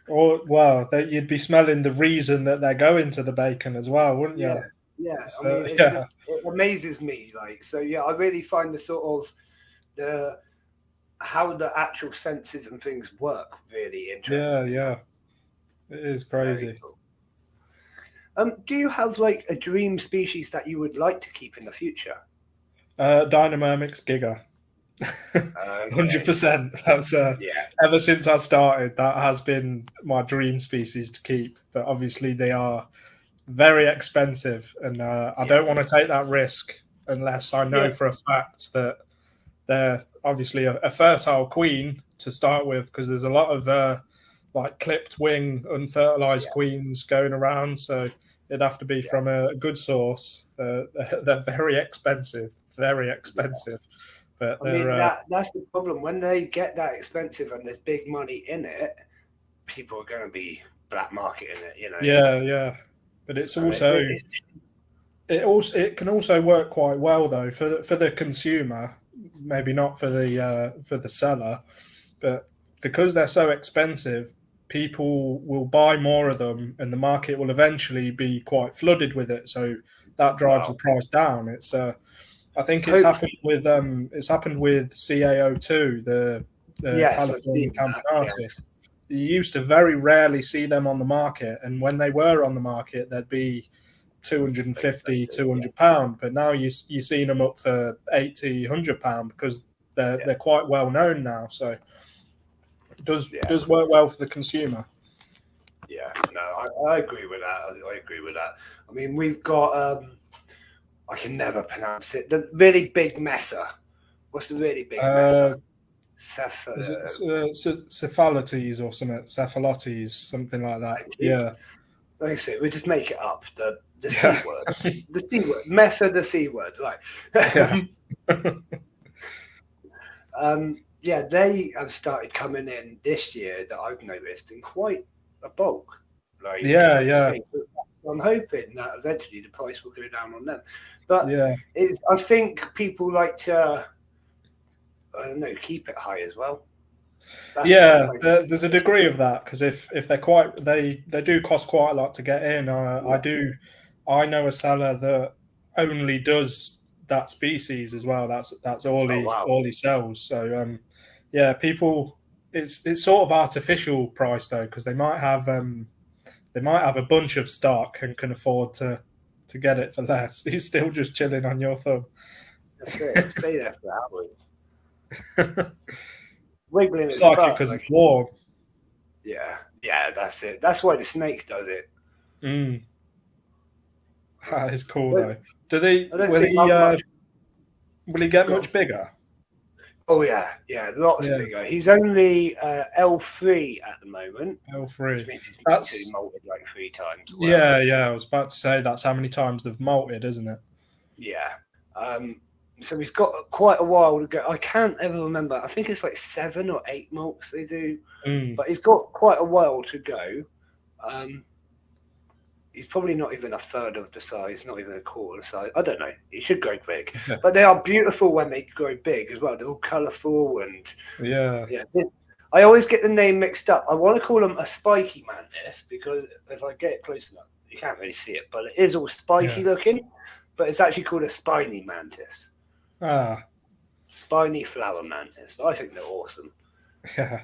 Speaker 2: Or well, you'd be smelling the reason that they're going to the bacon as well, wouldn't
Speaker 1: Yeah,
Speaker 2: you?
Speaker 1: yeah. I
Speaker 2: So
Speaker 1: mean, it's just
Speaker 2: yeah,
Speaker 1: it amazes me. Like, so yeah, I really find the sort of the how the actual senses and things work really
Speaker 2: yeah,
Speaker 1: interesting.
Speaker 2: yeah. It is
Speaker 1: Very
Speaker 2: crazy.
Speaker 1: cool. Do you have like a dream species that you would like to keep in the future?
Speaker 2: Dynamomix Giga.
Speaker 1: Okay.
Speaker 2: 100%. That's
Speaker 1: Yeah.
Speaker 2: ever since I started, that has been my dream species to keep. But obviously, they are very expensive, and I
Speaker 1: Yeah.
Speaker 2: don't want to take that risk unless I know
Speaker 1: Yeah.
Speaker 2: for a fact that they're obviously a fertile queen to start with, because there's a lot of like clipped wing, unfertilized
Speaker 1: Yeah.
Speaker 2: queens going around. So it'd have to be
Speaker 1: Yeah.
Speaker 2: from a good source. They're very expensive, very expensive, but
Speaker 1: I mean
Speaker 2: they're
Speaker 1: that's the problem. When they get that expensive and there's big money in it, people are going to be black marketing it. You know.
Speaker 2: yeah, yeah. But it's
Speaker 1: And
Speaker 2: also it can also work quite well though for the consumer, maybe not for the seller, but because they're so expensive, people will buy more of them, and the market will eventually be quite flooded with it. So that drives the
Speaker 1: well,
Speaker 2: price down. I think
Speaker 1: hopefully,
Speaker 2: it's happened with CAO2, the
Speaker 1: yes, I've
Speaker 2: California
Speaker 1: seen that. Yeah.
Speaker 2: Campenatus. You used to very rarely see them on the market, and when they were on the market, they'd be 250,
Speaker 1: Expensive. Yeah.
Speaker 2: £200, but now you seen them up for 80, £100 because
Speaker 1: Yeah.
Speaker 2: they're quite well known now. So it
Speaker 1: Yeah.
Speaker 2: does work well for the consumer.
Speaker 1: Yeah. No, I agree with that. I agree with that. I mean, we've got I can never pronounce it. The really big messer. What's the really big messer?
Speaker 2: Uh,
Speaker 1: Ceph.
Speaker 2: is it cephalotes or something? Cephalotes, something like that.
Speaker 1: Thank you.
Speaker 2: Yeah,
Speaker 1: Like I say, we just make it up. The
Speaker 2: Yeah.
Speaker 1: C word, the C word, Messer, the C word. Like,
Speaker 2: Yeah.
Speaker 1: yeah, they have started coming in this year that I've noticed in quite a bulk.
Speaker 2: Yeah,
Speaker 1: Like you
Speaker 2: yeah,
Speaker 1: say, so I'm hoping that eventually the price will go down on them. But
Speaker 2: yeah.
Speaker 1: I think people like to, I don't know, keep it high as well. That's
Speaker 2: Yeah,
Speaker 1: kind
Speaker 2: there's a degree of that because if they're quite they do cost quite a lot to get in.
Speaker 1: yeah.
Speaker 2: I know a seller that only does that species as well. That's
Speaker 1: Oh wow.
Speaker 2: all he sells. So yeah, people it's sort of artificial price though because they might have a bunch of stock and can afford to get it for less. He's still just chilling on your thumb.
Speaker 1: That's it. Stay there for hours, wiggling
Speaker 2: It's
Speaker 1: its
Speaker 2: like it
Speaker 1: butt.
Speaker 2: because
Speaker 1: Like,
Speaker 2: it's warm.
Speaker 1: yeah, yeah, that's it. That's why the snake does it.
Speaker 2: Mm, that is cool
Speaker 1: But
Speaker 2: though. Do they
Speaker 1: I don't think much.
Speaker 2: will he get
Speaker 1: Go on.
Speaker 2: much bigger?
Speaker 1: Oh yeah, yeah, lots
Speaker 2: Yeah,
Speaker 1: bigger. He's only L3 at the moment, which
Speaker 2: L3.
Speaker 1: means he's actually
Speaker 2: That's
Speaker 1: molted like 3 times or whatever.
Speaker 2: yeah, yeah. I was about to say that's how many times they've malted, isn't it?
Speaker 1: Yeah. Um, so he's got quite a while to go. I can't ever remember. I think it's like 7 or 8 malts they do,
Speaker 2: Mm,
Speaker 1: but he's got quite a while to go. Um, he's probably not even a third of the size, not even a quarter of the size. I don't know. He should grow big,
Speaker 2: yeah,
Speaker 1: but they are beautiful when they grow big as well. They're all colourful and
Speaker 2: yeah,
Speaker 1: yeah. I always get the name mixed up. I want to call them a spiky mantis because if I get it close enough, you can't really see it, but it is all spiky
Speaker 2: yeah.
Speaker 1: looking. But it's actually called a spiny mantis,
Speaker 2: Ah,
Speaker 1: spiny flower mantis. I think they're awesome.
Speaker 2: yeah,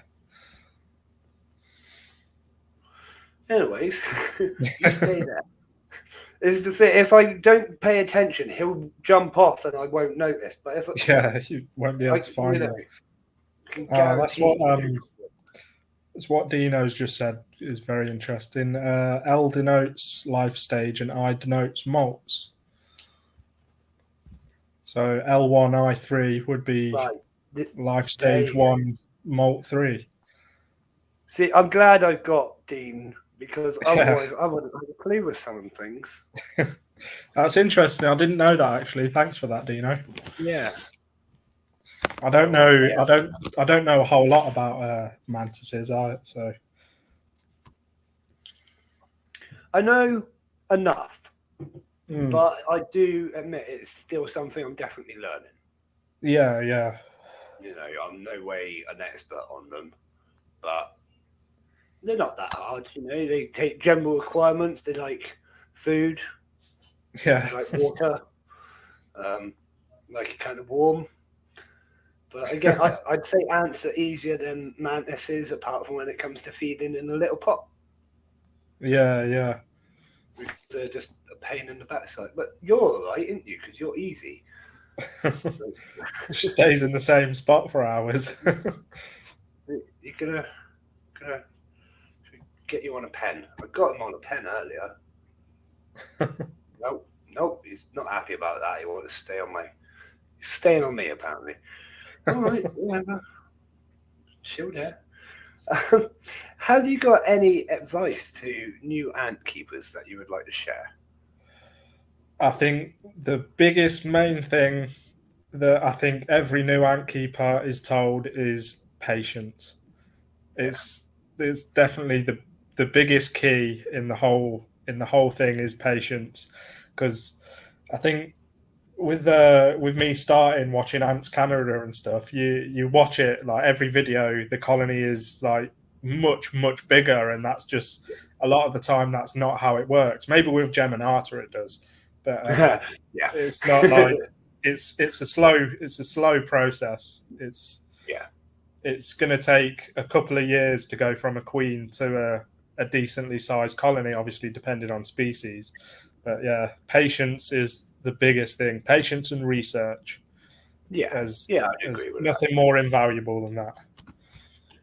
Speaker 1: Anyways, you stay there. Is the thing. If I don't pay attention, he'll jump off and I won't notice. But if
Speaker 2: yeah. You won't be able
Speaker 1: I,
Speaker 2: to find it.
Speaker 1: can
Speaker 2: Ah,
Speaker 1: guarantee.
Speaker 2: that's what Dino's just said is very interesting. L denotes life stage and I denotes malts. So L1 I3 would be
Speaker 1: Right.
Speaker 2: life
Speaker 1: There
Speaker 2: stage
Speaker 1: you go.
Speaker 2: one, malt three.
Speaker 1: See, I'm glad I've got Dean because
Speaker 2: Yeah,
Speaker 1: otherwise I wouldn't have a clue with some things.
Speaker 2: that's interesting. I didn't know that actually. Thanks for that, Dino.
Speaker 1: Yeah.
Speaker 2: I don't know.
Speaker 1: Yeah.
Speaker 2: I don't know a whole lot about mantises. So
Speaker 1: I know enough,
Speaker 2: mm,
Speaker 1: but I do admit it's still something I'm definitely learning.
Speaker 2: yeah, yeah,
Speaker 1: I'm no way an expert on them, but they're not that hard. They take general requirements. They like food.
Speaker 2: yeah,
Speaker 1: They like water. Um, like it kind of warm. But again, I'd say ants are easier than mantises, apart from when it comes to feeding in a little pot,
Speaker 2: yeah, yeah.
Speaker 1: because they're just a pain in the backside. But you're all right, aren't you? Because you're easy.
Speaker 2: She stays in the same spot for hours.
Speaker 1: You're gonna get you on a pen. I got him on a pen earlier. Nope, nope. He's not happy about that. He wants to stay on my. He's staying on me apparently. All right, whatever. Chill there. Have you got any advice to new ant keepers that you would like to share?
Speaker 2: I think the biggest main thing that I think every new ant keeper is told is patience.
Speaker 1: Yeah.
Speaker 2: It's definitely the biggest key in the whole thing is patience, because I think with me starting watching Ants Canada and stuff, you watch it like every video, the colony is like much bigger, and that's just a lot of the time that's not how it works. Maybe with Geminata it does, but
Speaker 1: Yeah.
Speaker 2: it's not like it's a slow process.
Speaker 1: Yeah.
Speaker 2: It's going to take a couple of years to go from a queen to a decently sized colony, obviously depending on species. But yeah, patience is the biggest thing. Patience and research.
Speaker 1: Yeah.
Speaker 2: As
Speaker 1: Yeah, I'd
Speaker 2: as
Speaker 1: agree with that.
Speaker 2: nothing more invaluable than that.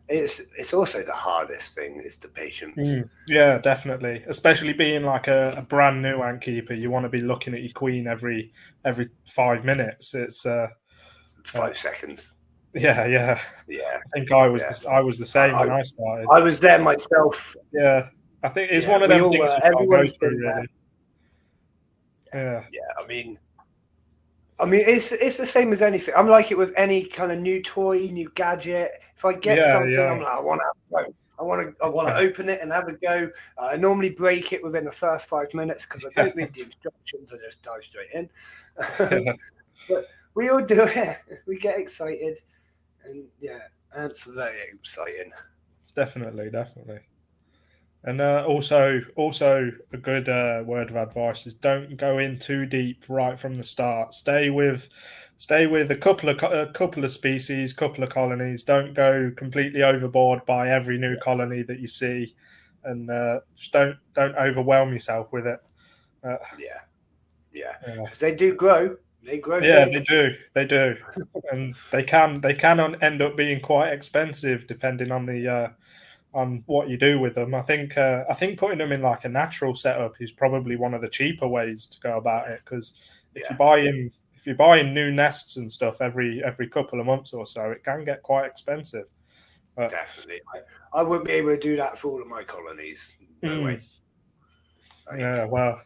Speaker 1: It's also the hardest thing is the patience.
Speaker 2: Yeah, definitely. Especially being like a brand new ant keeper, you want to be looking at your queen every 5 minutes. It's
Speaker 1: 5 seconds.
Speaker 2: yeah, yeah.
Speaker 1: Yeah.
Speaker 2: I think
Speaker 1: Yeah.
Speaker 2: I was the same when
Speaker 1: I,
Speaker 2: I started.
Speaker 1: I was there myself.
Speaker 2: Yeah, I think it's
Speaker 1: Yeah,
Speaker 2: one of
Speaker 1: we
Speaker 2: them
Speaker 1: all
Speaker 2: things
Speaker 1: were.
Speaker 2: you've got to go
Speaker 1: Everyone's
Speaker 2: through,
Speaker 1: been there.
Speaker 2: really. Yeah.
Speaker 1: Yeah, I mean, it's the same as anything. I'm like it with any kind of new toy, new gadget. If I get
Speaker 2: Yeah,
Speaker 1: something, I'm like, I want to go. I want to open it and have a go. I normally break it within the first 5 minutes because I don't read the instructions. I just dive straight in.
Speaker 2: yeah.
Speaker 1: But we all do it. We get excited, and yeah, ants are very exciting.
Speaker 2: Definitely. And also a good word of advice is don't go in too deep right from the start. Stay with a couple of species, couple of colonies. Don't go completely overboard by every new colony that you see, and just don't overwhelm yourself with it. Uh,
Speaker 1: Yeah, yeah,
Speaker 2: yeah.
Speaker 1: because they do grow. They grow
Speaker 2: Yeah,
Speaker 1: big.
Speaker 2: they do, and they can end up being quite expensive depending on what you do with them. I think putting them in like a natural setup is probably one of the cheaper ways to go about it
Speaker 1: Yes.
Speaker 2: because if
Speaker 1: Yeah.
Speaker 2: you're buying new nests and stuff every couple of months or so, it can get quite expensive. But
Speaker 1: Definitely. I wouldn't be able to do that for all of my colonies. No way.
Speaker 2: yeah,
Speaker 1: Like,
Speaker 2: well,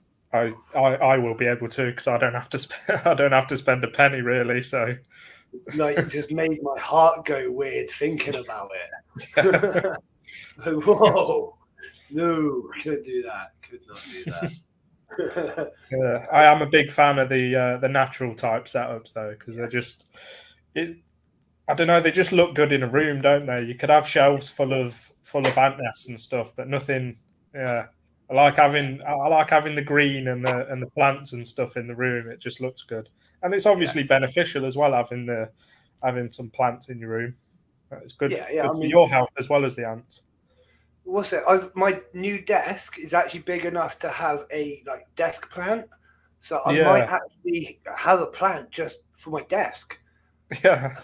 Speaker 2: I will be able to because I don't have to I don't have to spend a penny really. So
Speaker 1: like just made my heart go weird thinking about
Speaker 2: yeah.
Speaker 1: it. Like, whoa. No, could do that. Could not do that.
Speaker 2: Yeah, I am a big fan of the natural type setups though because they're just it. I don't know. They just look good in a room, don't they? You could have shelves full of ant nests and stuff, but nothing. Yeah, I like having the green and the plants and stuff in the room. It just looks good, and it's
Speaker 1: Yeah.
Speaker 2: obviously beneficial as well having some plants in your room. It's
Speaker 1: Yeah, yeah.
Speaker 2: good
Speaker 1: I
Speaker 2: for
Speaker 1: mean,
Speaker 2: your health as well as the ants.
Speaker 1: what's it? My new desk is actually big enough to have a like desk plant. So I might
Speaker 2: Yeah,
Speaker 1: actually have a plant just for my desk.
Speaker 2: yeah,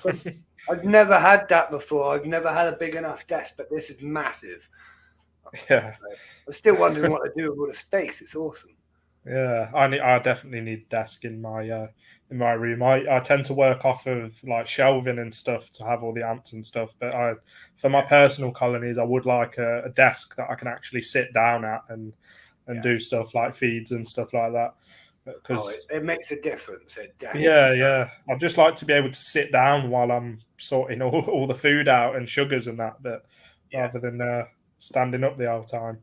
Speaker 1: I've never had that before. I've never had a big enough desk, but this is massive.
Speaker 2: yeah.
Speaker 1: I'm still wondering what to do with all the space. It's awesome.
Speaker 2: Yeah, I definitely need a desk in my room. I tend to work off of like shelving and stuff to have all the ants and stuff. But I for my personal colonies, I would like a desk that I can actually sit down at and
Speaker 1: Yeah.
Speaker 2: do stuff like feeds and stuff like that.
Speaker 1: Oh,
Speaker 2: Because
Speaker 1: it makes a difference. It
Speaker 2: yeah,
Speaker 1: definitely does.
Speaker 2: yeah, I'd just like to be able to sit down while I'm sorting all the food out and sugars and that, but
Speaker 1: Yeah.
Speaker 2: rather than standing up the whole time.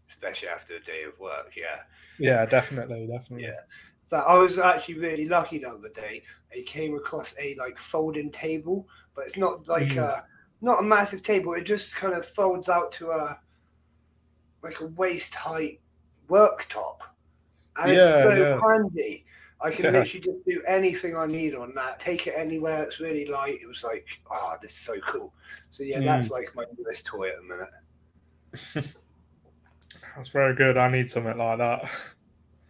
Speaker 1: Especially after a day of work. Yeah.
Speaker 2: Yeah, definitely.
Speaker 1: Yeah. So I was actually really lucky the other day. I came across a like folding table, but it's not like
Speaker 2: Mm.
Speaker 1: not a massive table. It just kind of folds out to a like a waist height worktop, and it's
Speaker 2: Yeah,
Speaker 1: so
Speaker 2: yeah,
Speaker 1: handy. I can
Speaker 2: yeah.
Speaker 1: literally just do anything I need on that. Take it anywhere. It's really light. It was like, oh, this is so cool. So yeah, that's
Speaker 2: Mm.
Speaker 1: like my newest toy at the minute.
Speaker 2: That's very good. I need something like that.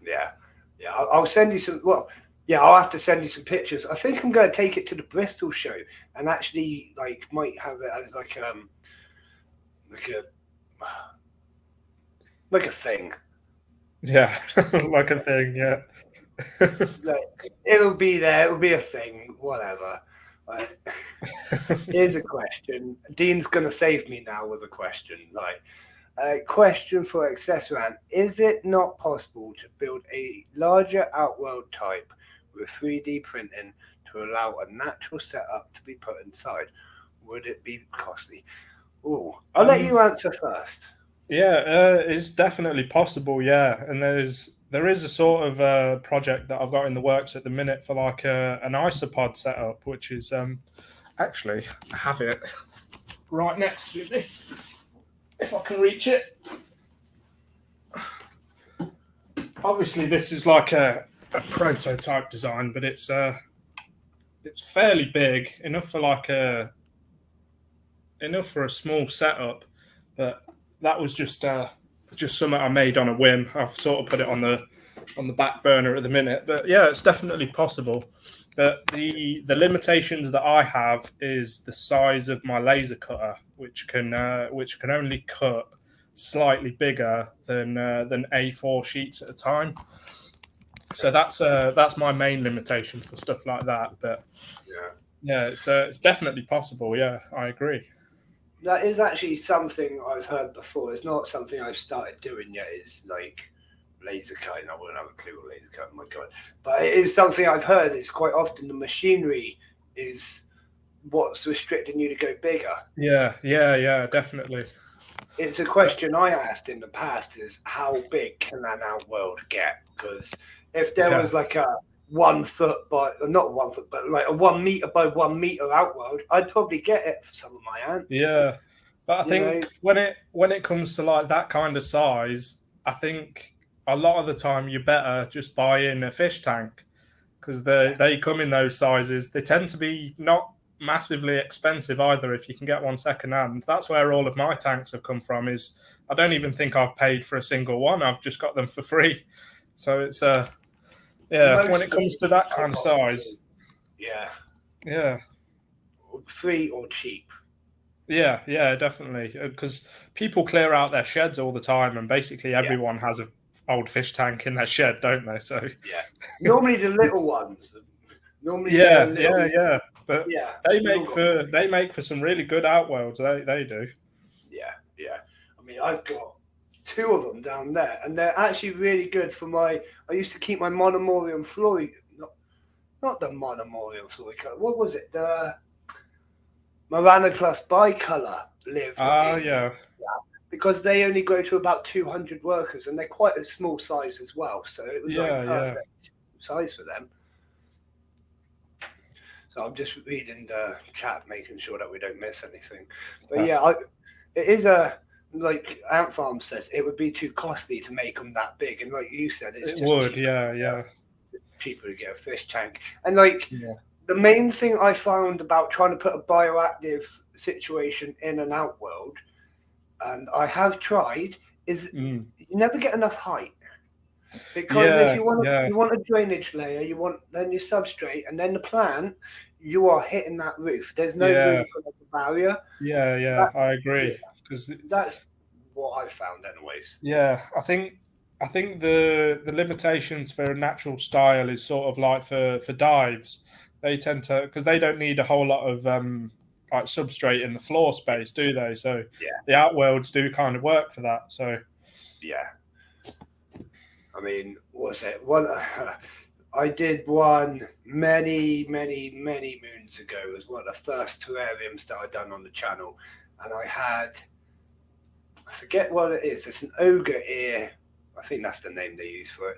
Speaker 1: Yeah, yeah. I'll send you some. Well, yeah, I'll have to send you some pictures. I think I'm going to take it to the Bristol show and actually like might have it as like a like a thing.
Speaker 2: Yeah, like a thing. Yeah.
Speaker 1: Like it'll be there. It'll be a thing. Whatever. Like, here's a question. Dean's going to save me now with a question. Like. Question for Accessorant. Is it not possible to build a larger outworld type with 3D printing to allow a natural setup to be put inside? Would it be costly? Oh, I'll let you answer first.
Speaker 2: Yeah, it's definitely possible. Yeah, and there is a sort of project that I've got in the works at the minute for like an isopod setup, which is actually I have it right next to me if I can reach it. Obviously, this is like a prototype design, but it's fairly big enough for enough for a small setup. But that was just something I made on a whim. I've sort of put it on the back burner at the minute, but yeah, it's definitely possible. But the limitations that I have is the size of my laser cutter, which can only cut slightly bigger than A4 sheets at a time. So that's my main limitation for stuff like that. But
Speaker 1: Yeah.
Speaker 2: yeah, it's definitely possible. Yeah, I agree.
Speaker 1: that is actually something I've heard before. It's not something I've started doing yet. It's like laser cutting. I wouldn't have a clue what laser cutting. My God, but it is something I've heard. It's quite often the machinery is what's restricting you to go bigger.
Speaker 2: Yeah, definitely.
Speaker 1: It's a question I asked in the past: is how big can an outworld get? Because if there
Speaker 2: Yeah,
Speaker 1: was like a 1 foot by not 1 foot, but like a 1 meter by 1 meter outworld, I'd probably get it for some of my ants.
Speaker 2: yeah. But I
Speaker 1: You know,
Speaker 2: think when it comes to like that kind of size, I think a lot of the time you're better just buying a fish tank because
Speaker 1: yeah.
Speaker 2: they come in those sizes. They tend to be not massively expensive either if you can get one second hand. That's where all of my tanks have come from. Is I don't even think I've paid for a single one. I've just got them for free. So it's yeah. When
Speaker 1: Most
Speaker 2: it
Speaker 1: of them
Speaker 2: comes to that
Speaker 1: I
Speaker 2: kind of
Speaker 1: got
Speaker 2: size,
Speaker 1: yeah,
Speaker 2: yeah.
Speaker 1: free or cheap.
Speaker 2: Yeah, definitely. Because people clear out their sheds all the time, and basically
Speaker 1: Yeah,
Speaker 2: everyone has a old fish tank in their shed, don't they? So,
Speaker 1: yeah. Normally the little ones. Normally the
Speaker 2: yeah,
Speaker 1: little
Speaker 2: yeah, yeah. But
Speaker 1: yeah.
Speaker 2: they
Speaker 1: We've all
Speaker 2: make
Speaker 1: got
Speaker 2: for some really good outworlds. They do.
Speaker 1: yeah, yeah. I mean, I've got two of them down there, and they're actually really good for my. I used to keep my monomorium Floyd, not the monomorium Floyd. What was it? The Plus bicolor lived
Speaker 2: Ah,
Speaker 1: in
Speaker 2: yeah,
Speaker 1: because they only grow to about 200 workers, and they're quite a small size as well. So it was like
Speaker 2: yeah.
Speaker 1: perfect size for them. So I'm just reading the chat, making sure that we don't miss anything. But
Speaker 2: Yeah.
Speaker 1: yeah, it is a like Ant Farm says, it would be too costly to make them that big, and like you said, it's
Speaker 2: It
Speaker 1: just
Speaker 2: would.
Speaker 1: cheaper.
Speaker 2: Yeah.
Speaker 1: Cheaper to get a fish tank. And like
Speaker 2: Yeah.
Speaker 1: the main thing I found about trying to put a bioactive situation in an outworld, and I have tried, is
Speaker 2: Mm.
Speaker 1: you never get enough height. Because if
Speaker 2: Yeah,
Speaker 1: you want
Speaker 2: yeah,
Speaker 1: you want a drainage layer, you want then your substrate, and then the plant, you are hitting that roof. There's no
Speaker 2: yeah,
Speaker 1: room for like a barrier.
Speaker 2: yeah.
Speaker 1: That,
Speaker 2: I
Speaker 1: yeah,
Speaker 2: agree. Because
Speaker 1: that's what I found, anyways.
Speaker 2: yeah, I think the limitations for a natural style is sort of like for dives. They tend to because they don't need a whole lot of like substrate in the floor space, do they? So
Speaker 1: Yeah,
Speaker 2: the outworlds do kind of work for that. So
Speaker 1: yeah. I mean, what's it? One, I did one many moons ago. It was one of the first terrariums that I done on the channel, and I forget what it is. It's an ogre ear. I think that's the name they use for it.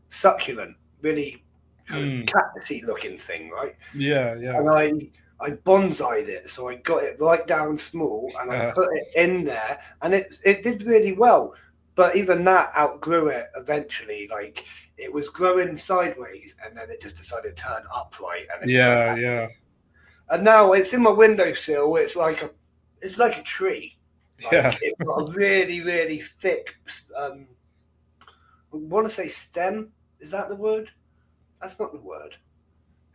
Speaker 1: Succulent, really kind of
Speaker 2: mm,
Speaker 1: cactusy looking thing, right?
Speaker 2: yeah,
Speaker 1: And I bonsaied it, so I got it right down small, and I
Speaker 2: yeah,
Speaker 1: put it in there, and it did really well. But even that outgrew it eventually. Like it was growing sideways, and then it just decided to turn upright, and it was like,
Speaker 2: yeah,
Speaker 1: and now it's in my windowsill. It's like a tree.
Speaker 2: yeah,
Speaker 1: Like it's got a really thick. I want to say stem. Is that the word? That's not the word.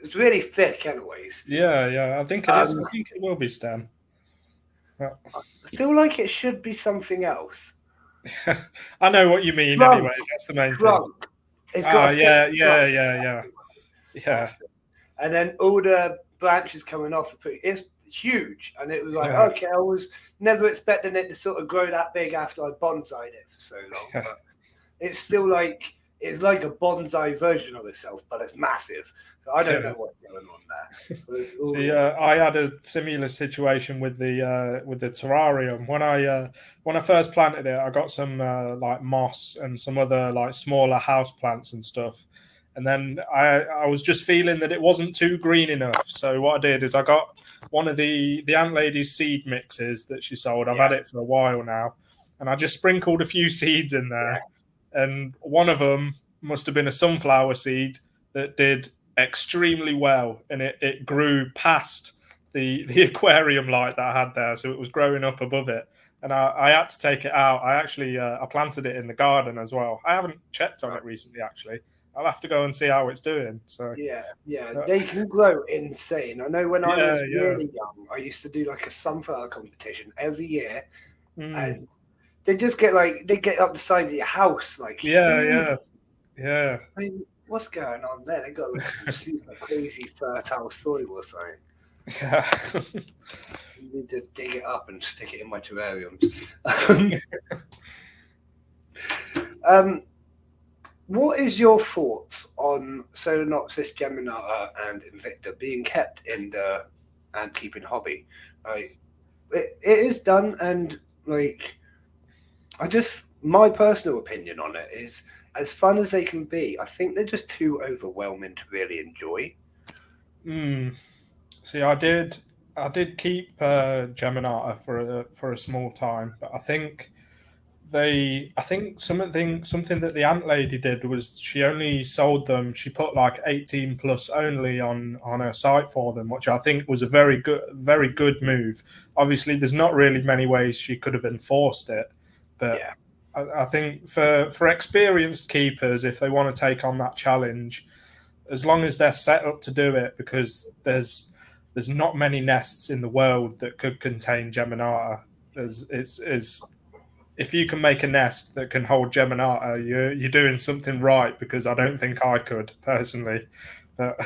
Speaker 1: It's really thick, anyways.
Speaker 2: yeah. I think it is.
Speaker 1: Um,
Speaker 2: I think it will be STEM. Yeah.
Speaker 1: I feel like it should be something else.
Speaker 2: I know what you mean.
Speaker 1: Trunk,
Speaker 2: Anyway, that's the main thing.
Speaker 1: trunk. It's
Speaker 2: Ah,
Speaker 1: got a thick trunk.
Speaker 2: yeah,
Speaker 1: And then all the branches coming off. It's huge, and it was like,
Speaker 2: yeah.
Speaker 1: okay, I was never expecting it to sort of grow that big after I bonsaied it for so long.
Speaker 2: Yeah.
Speaker 1: But it's still like it's like a bonsai version of itself, but it's massive. So I don't know what's going on there. But it's all
Speaker 2: See, I had a similar situation with the terrarium when I first planted it. I got some like moss and some other like smaller house plants and stuff, and then I was just feeling that it wasn't too green enough. So what I did is I got one of the Ant Lady's seed mixes that she sold. I've had it for a while now, and I just sprinkled a few seeds in
Speaker 1: yeah,
Speaker 2: there, and one of them must have been a sunflower seed that did extremely well, and it grew past the aquarium light that I had there, so it was growing up above it. And I had to take it out. I actually I planted it in the garden as well. I haven't checked on it recently. Actually, I'll have to go and see how it's doing. So
Speaker 1: yeah, they can grow insane. I know when I
Speaker 2: yeah,
Speaker 1: was
Speaker 2: yeah,
Speaker 1: really young, I used to do like a sunflower competition every year,
Speaker 2: mm,
Speaker 1: and they get up the side of your house like huge.
Speaker 2: yeah.
Speaker 1: I mean, what's going on there? They got like some super crazy fertile soil or something.
Speaker 2: Yeah.
Speaker 1: need to dig it up and stick it in my terrariums. What is your thoughts on Solenopsis geminata and Invicta being kept in the ant-keeping hobby? Like, it is done, and like, my personal opinion on it is, as fun as they can be, I think they're just too overwhelming to really enjoy.
Speaker 2: See, I did keep Geminata for a small time, but I think something that the ant lady did was she only sold them. She put like 18 plus only on her site for them, which I think was a very good move. Obviously, there's not really many ways she could have enforced it, but
Speaker 1: Yeah.
Speaker 2: I think for experienced keepers, if they want to take on that challenge, as long as they're set up to do it, because there's not many nests in the world that could contain Geminata. If you can make a nest that can hold Geminata, you're doing something right, because I don't think I could personally. But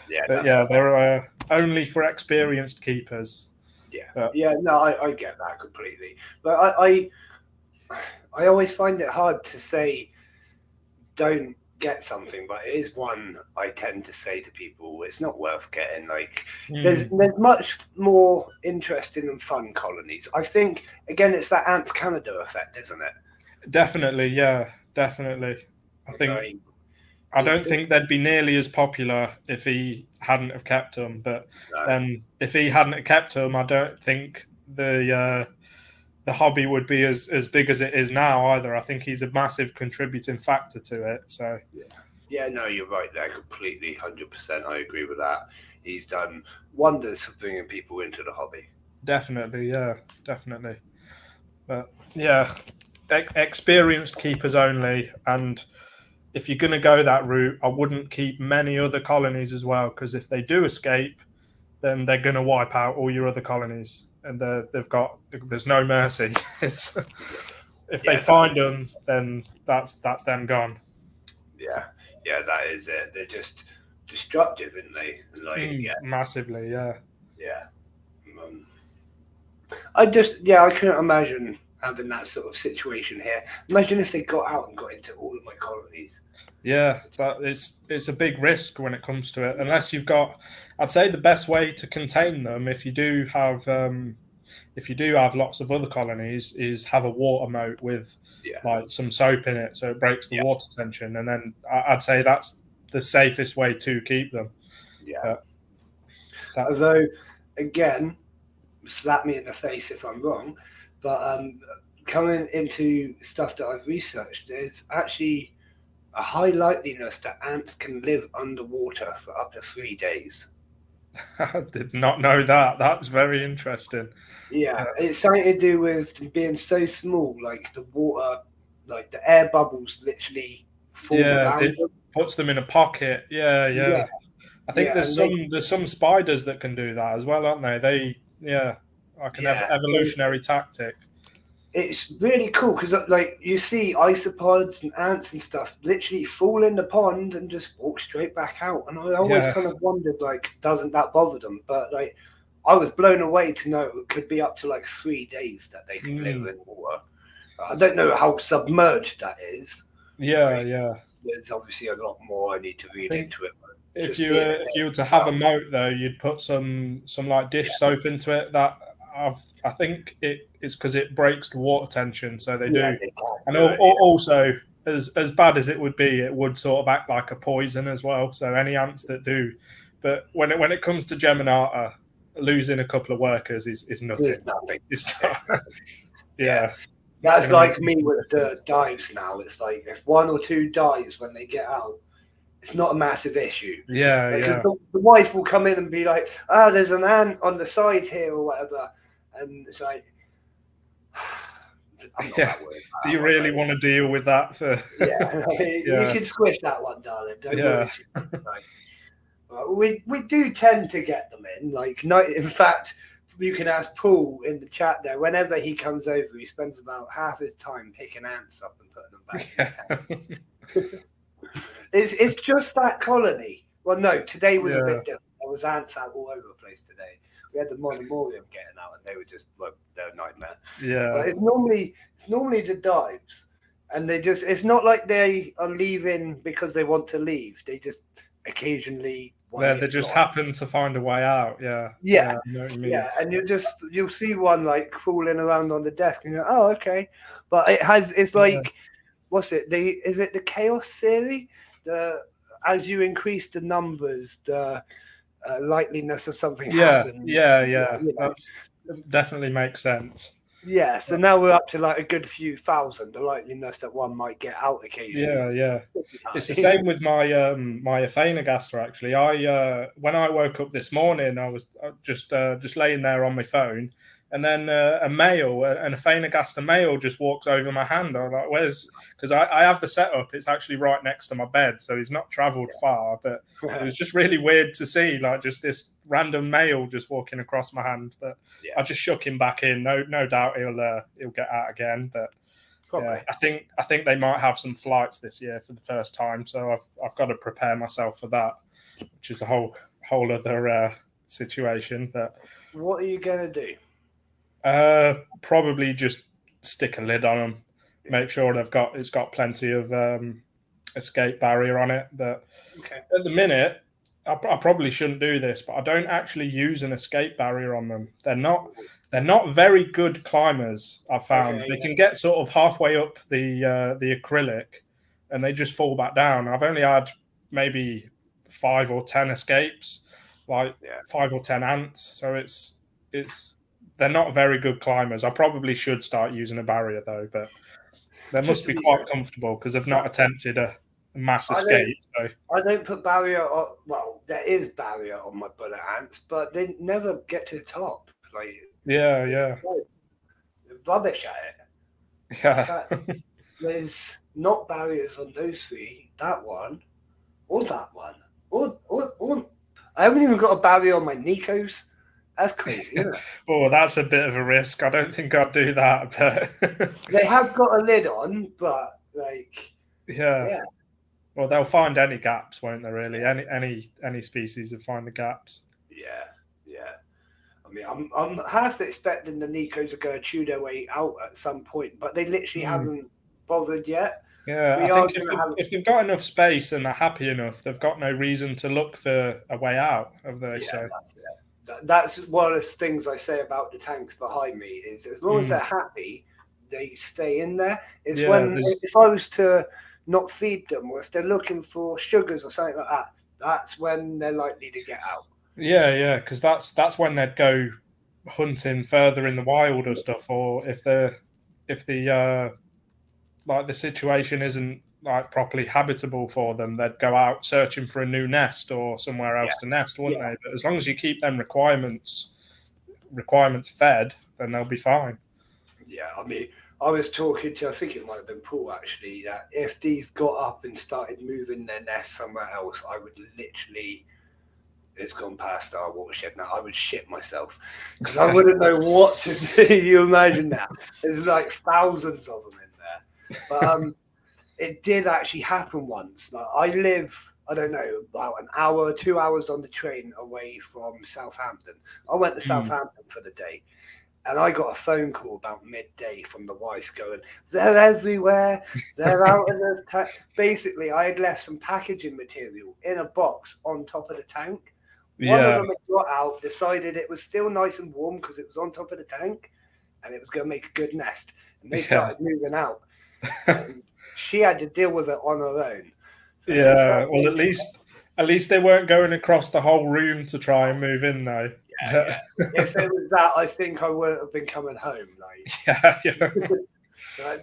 Speaker 2: they're only for experienced keepers.
Speaker 1: No, I get that completely. But I always find it hard to say don't get something, but it is one I tend to say to people, it's not worth getting. Like, there's much more interesting and fun colonies. I think, again, it's that Ants Canada effect, isn't it?
Speaker 2: Definitely, yeah, definitely. I don't think they'd be nearly as popular if he hadn't have kept them. But if he hadn't have kept them, I don't think the hobby would be as big as it is now either. I think he's a massive contributing factor to it. So
Speaker 1: yeah, no, you're right there, completely, 100%. I agree with that. He's done wonders for bringing people into the hobby.
Speaker 2: Definitely, yeah, definitely. But yeah, experienced keepers only. And if you're going to go that route, I wouldn't keep many other colonies as well, because if they do escape, then they're going to wipe out all your other colonies, and there's no mercy. If they find them, then that's them gone.
Speaker 1: Yeah, that is it. They're just destructive, aren't they? Like,
Speaker 2: massively, yeah.
Speaker 1: I couldn't imagine having that sort of situation here. Imagine if they got out and got into all of my colonies.
Speaker 2: Yeah, it's a big risk when it comes to it. Unless you've got, I'd say the best way to contain them, if you do have lots of other colonies, is have a water moat with like some soap in it, so it breaks the water tension, and then I'd say that's the safest way to keep them.
Speaker 1: Although, again, slap me in the face if I'm wrong, but coming into stuff that I've researched, there's actually a high likeliness that ants can live underwater for up to 3 days.
Speaker 2: I did not know that. That's very interesting.
Speaker 1: Yeah, it's something to do with being so small, like the water, like the air bubbles literally form around
Speaker 2: it
Speaker 1: them.
Speaker 2: Puts them in a pocket. Yeah. I think there's some spiders that can do that as well, aren't they? Like an evolutionary tactic.
Speaker 1: It's really cool because, like, you see isopods and ants and stuff literally fall in the pond and just walk straight back out. And I always kind of wondered, like, doesn't that bother them? But like, I was blown away to know it could be up to like 3 days that they could live in water. I don't know how submerged that is.
Speaker 2: Yeah.
Speaker 1: There's obviously a lot more I need to read into it.
Speaker 2: If you were to have a moat though, you'd put some like dish soap into it. That I think it's because it breaks the water tension, so they do. And also, as bad as it would be, it would sort of act like a poison as well. So any ants that do, but when it comes to Geminata, losing a couple of workers is nothing.
Speaker 1: It's nothing.
Speaker 2: It's not,
Speaker 1: That's like me with the dives now. It's like if 1 or 2 dies when they get out, it's not a massive issue. Because the wife will come in and be like, there's an ant on the side here or whatever. And it's like, I'm not that worried.
Speaker 2: Do you really want to deal with that?
Speaker 1: You can squish that one, darling. Don't worry. We do tend to get them in. Like, in fact, you can ask Paul in the chat there. Whenever he comes over, he spends about half his time picking ants up and putting them back in the tent. It's just that colony. Well, no, today was a bit different. There was ants out all over the place today. We had the monomorium getting out, and they were just they're a nightmare.
Speaker 2: Yeah.
Speaker 1: But it's normally the dives, and it's not like they are leaving because they want to leave. They just occasionally
Speaker 2: They just happen to find a way out. Yeah.
Speaker 1: Yeah.
Speaker 2: I know what you mean.
Speaker 1: Yeah, and you'll see one like crawling around on the desk, and you're like, oh, okay. But it's like, what's it? Is it the chaos theory? As you increase the numbers, the likeliness of something happening.
Speaker 2: Yeah. That definitely makes sense.
Speaker 1: Yeah, so now we're up to like a good few thousand. The likeliness that one might get out occasionally.
Speaker 2: Yeah. It's the same with my my Aphanogaster actually. When I woke up this morning, I was just laying there on my phone, and then an Aphanogaster male just walks over my hand. I'm like, where's? Because I have the setup. It's actually right next to my bed, so he's not travelled far. But it was just really weird to see, like, just this random male just walking across my hand. But I just shook him back in. No doubt he'll get out again. But yeah, I think they might have some flights this year for the first time, so I've got to prepare myself for that, which is a whole other situation. But
Speaker 1: what are you gonna do?
Speaker 2: Probably just stick a lid on them, make sure it's got plenty of escape barrier on it. But at the minute, I probably shouldn't do this, but I don't actually use an escape barrier on them. They're not very good climbers. I've found they can get sort of halfway up the acrylic, and they just fall back down. I've only had maybe 5 or 10 escapes, 5 or 10 ants. So it's they're not very good climbers. I probably should start using a barrier though, but they must be quite comfortable because they've not attempted a mass escape.
Speaker 1: I don't put barrier on. Well, there is barrier on my bullet ants, but they never get to the top. Like
Speaker 2: yeah,
Speaker 1: rubbish at it.
Speaker 2: Yeah,
Speaker 1: there's not barriers on those 3. That one, or that one, or I haven't even got a barrier on my Nikos. That's crazy, isn't it?
Speaker 2: Oh, that's a bit of a risk. I don't think I'd do that, but
Speaker 1: they have got a lid on, but like
Speaker 2: yeah. Well, they'll find any gaps, won't they? Really, any species will find the gaps.
Speaker 1: Yeah. I mean, I'm half expecting the Nikos are going to chew their way out at some point, but they literally haven't bothered yet.
Speaker 2: Yeah, I think if they've got enough space and they're happy enough, they've got no reason to look for a way out, have they?
Speaker 1: Yeah, that's one of the things I say about the tanks behind me is as long as they're happy, they stay in there. It's if I was to not feed them, or if they're looking for sugars or something like that, that's when they're likely to get out.
Speaker 2: Yeah, because that's when they'd go hunting further in the wild or stuff, or if the like the situation isn't like properly habitable for them, they'd go out searching for a new nest or somewhere else to nest, wouldn't they? But as long as you keep them requirements fed, then they'll be fine. Yeah,
Speaker 1: I mean, I was talking to, I think it might have been Paul actually, that if these got up and started moving their nest somewhere else, I would literally, it's gone past our watershed now, I would shit myself because I wouldn't know what to do. You imagine that? There's like thousands of them in there. But it did actually happen once. Like I live, I don't know, about an hour, 2 hours on the train away from Southampton. I went to Southampton for the day. And I got a phone call about midday from the wife going, they're everywhere. They're out of the tank. Basically, I had left some packaging material in a box on top of the tank. One of them had got out, decided it was still nice and warm because it was on top of the tank and it was going to make a good nest. And they started moving out. She had to deal with it on her own.
Speaker 2: So well, at least they weren't going across the whole room to try and move in, though.
Speaker 1: Yeah. If it was that, I think I wouldn't have been coming home.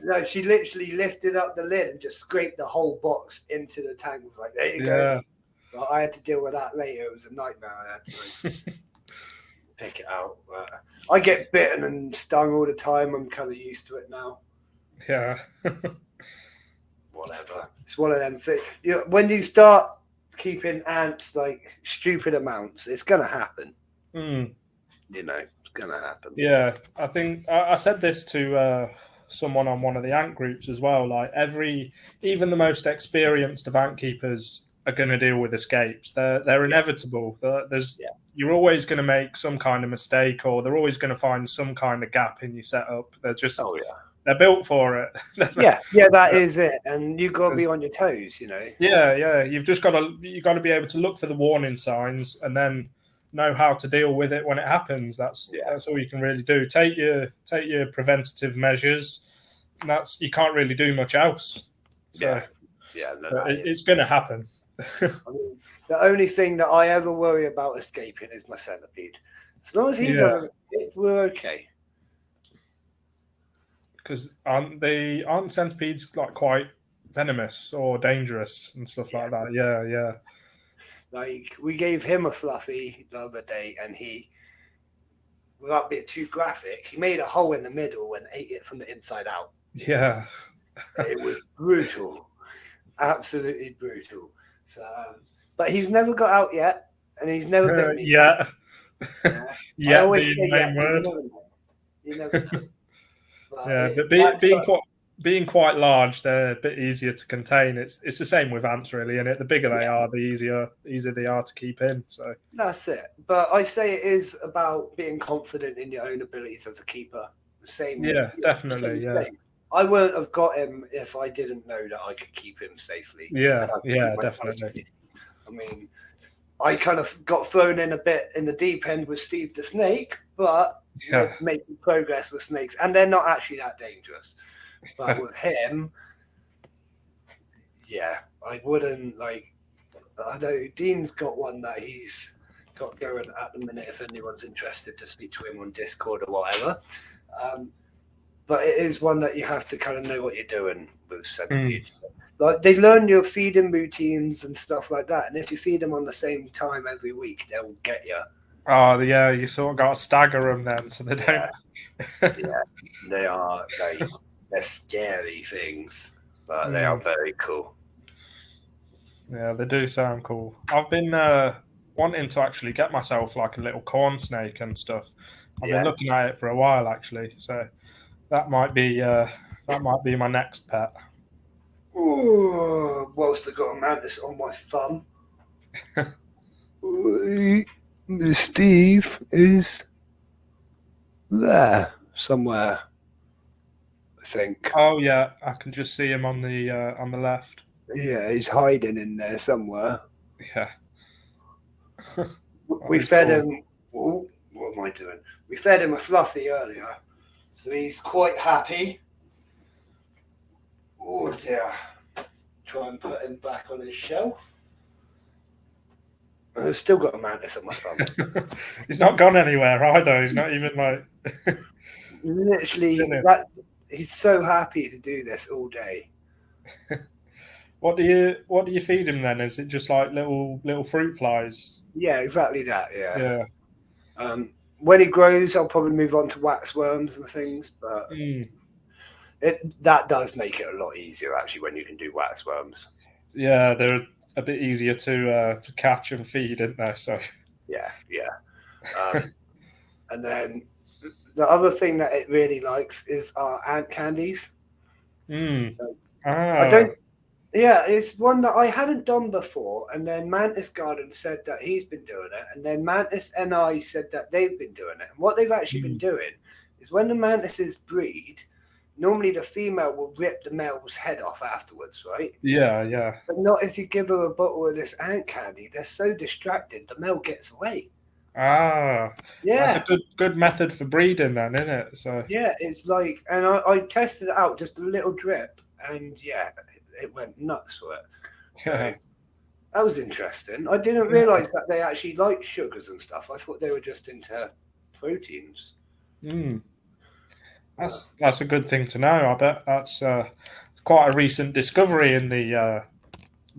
Speaker 1: No, she literally lifted up the lid and just scraped the whole box into the tank. I was like, there you go. But I had to deal with that later. It was a nightmare. I had to pick it out. But I get bitten and stung all the time. I'm kind of used to it now.
Speaker 2: Yeah.
Speaker 1: Whatever. It's one of them things. When you start keeping ants like stupid amounts, it's going to happen. It's going to happen.
Speaker 2: Yeah, I think I said this to someone on one of the ant groups as well. Like even the most experienced of ant keepers are going to deal with escapes. They're inevitable. You're always going to make some kind of mistake, or they're always going to find some kind of gap in your setup. They're just they're built for it.
Speaker 1: Yeah, that is it. And you've got to be on your toes, you know.
Speaker 2: Yeah. You've got to be able to look for the warning signs and then know how to deal with it when it happens. That's all you can really do. Take your preventative measures. You can't really do much else. So, it's going to happen.
Speaker 1: I mean, the only thing that I ever worry about escaping is my centipede. As long as he doesn't, we're okay.
Speaker 2: Because aren't centipedes like quite venomous or dangerous and stuff like that? Yeah.
Speaker 1: Like, we gave him a fluffy the other day, and he, without being too graphic, he made a hole in the middle and ate it from the inside out.
Speaker 2: Yeah.
Speaker 1: It was brutal. Absolutely brutal. So, but he's never got out yet, and he's never been me.
Speaker 2: Yeah.
Speaker 1: Yeah,
Speaker 2: the main word.
Speaker 1: You never know.
Speaker 2: But being quite large, they're a bit easier to contain. It's the same with ants, really, isn't it? The bigger they are, the easier they are to keep in. So
Speaker 1: that's it. But I say it is about being confident in your own abilities as a keeper. Same.
Speaker 2: Yeah, definitely. Same.
Speaker 1: I wouldn't have got him if I didn't know that I could keep him safely.
Speaker 2: Yeah, definitely.
Speaker 1: I mean, I kind of got thrown in a bit in the deep end with Steve the snake, but making progress with snakes, and they're not actually that dangerous. But with him, I wouldn't like. I know Dean's got one that he's got going at the minute. If anyone's interested to speak to him on Discord or whatever, but it is one that you have to kind of know what you're doing with centipedes. Like, they learn your feeding routines and stuff like that, and if you feed them on the same time every week, they'll get you.
Speaker 2: Oh yeah, you sort of got to stagger them then, so they don't.
Speaker 1: They are. They're scary things, but they are very cool.
Speaker 2: Yeah, they do sound cool. I've been wanting to actually get myself like a little corn snake and stuff. I've been looking at it for a while actually, so that might be my next pet.
Speaker 1: Oh, whilst I got a mantis on my thumb. Steve is there somewhere, I think.
Speaker 2: Oh yeah, I can just see him on the left.
Speaker 1: Yeah, he's hiding in there somewhere.
Speaker 2: Yeah.
Speaker 1: We fed him. Oh, what am I doing? We fed him a fluffy earlier, so he's quite happy. Oh dear. Try and put him back on his shelf. I've still got a mantis on my thumb.
Speaker 2: He's not gone anywhere either. He's not even like.
Speaker 1: Literally, he's so happy to do this all day.
Speaker 2: What do you feed him then? Is it just like little fruit flies?
Speaker 1: Yeah, exactly that. Yeah. When he grows, I'll probably move on to wax worms and things, but that does make it a lot easier actually when you can do wax worms.
Speaker 2: Yeah, they're a bit easier to catch and feed, aren't they? So
Speaker 1: yeah. And then the other thing that it really likes is our ant candies. It's one that I hadn't done before, and then Mantis Garden said that he's been doing it, and then Mantis NI said that they've been doing it. And what they've actually been doing is when the mantises breed, normally the female will rip the male's head off afterwards, right?
Speaker 2: Yeah.
Speaker 1: But not if you give her a bottle of this ant candy. They're so distracted, the male gets away.
Speaker 2: Yeah. That's a good method for breeding then, isn't it? So
Speaker 1: yeah, it's like, and I tested it out, just a little drip, and it went nuts for it.
Speaker 2: Yeah.
Speaker 1: That was interesting. I didn't realise that they actually like sugars and stuff. I thought they were just into proteins.
Speaker 2: That's a good thing to know. I bet that's quite a recent discovery in the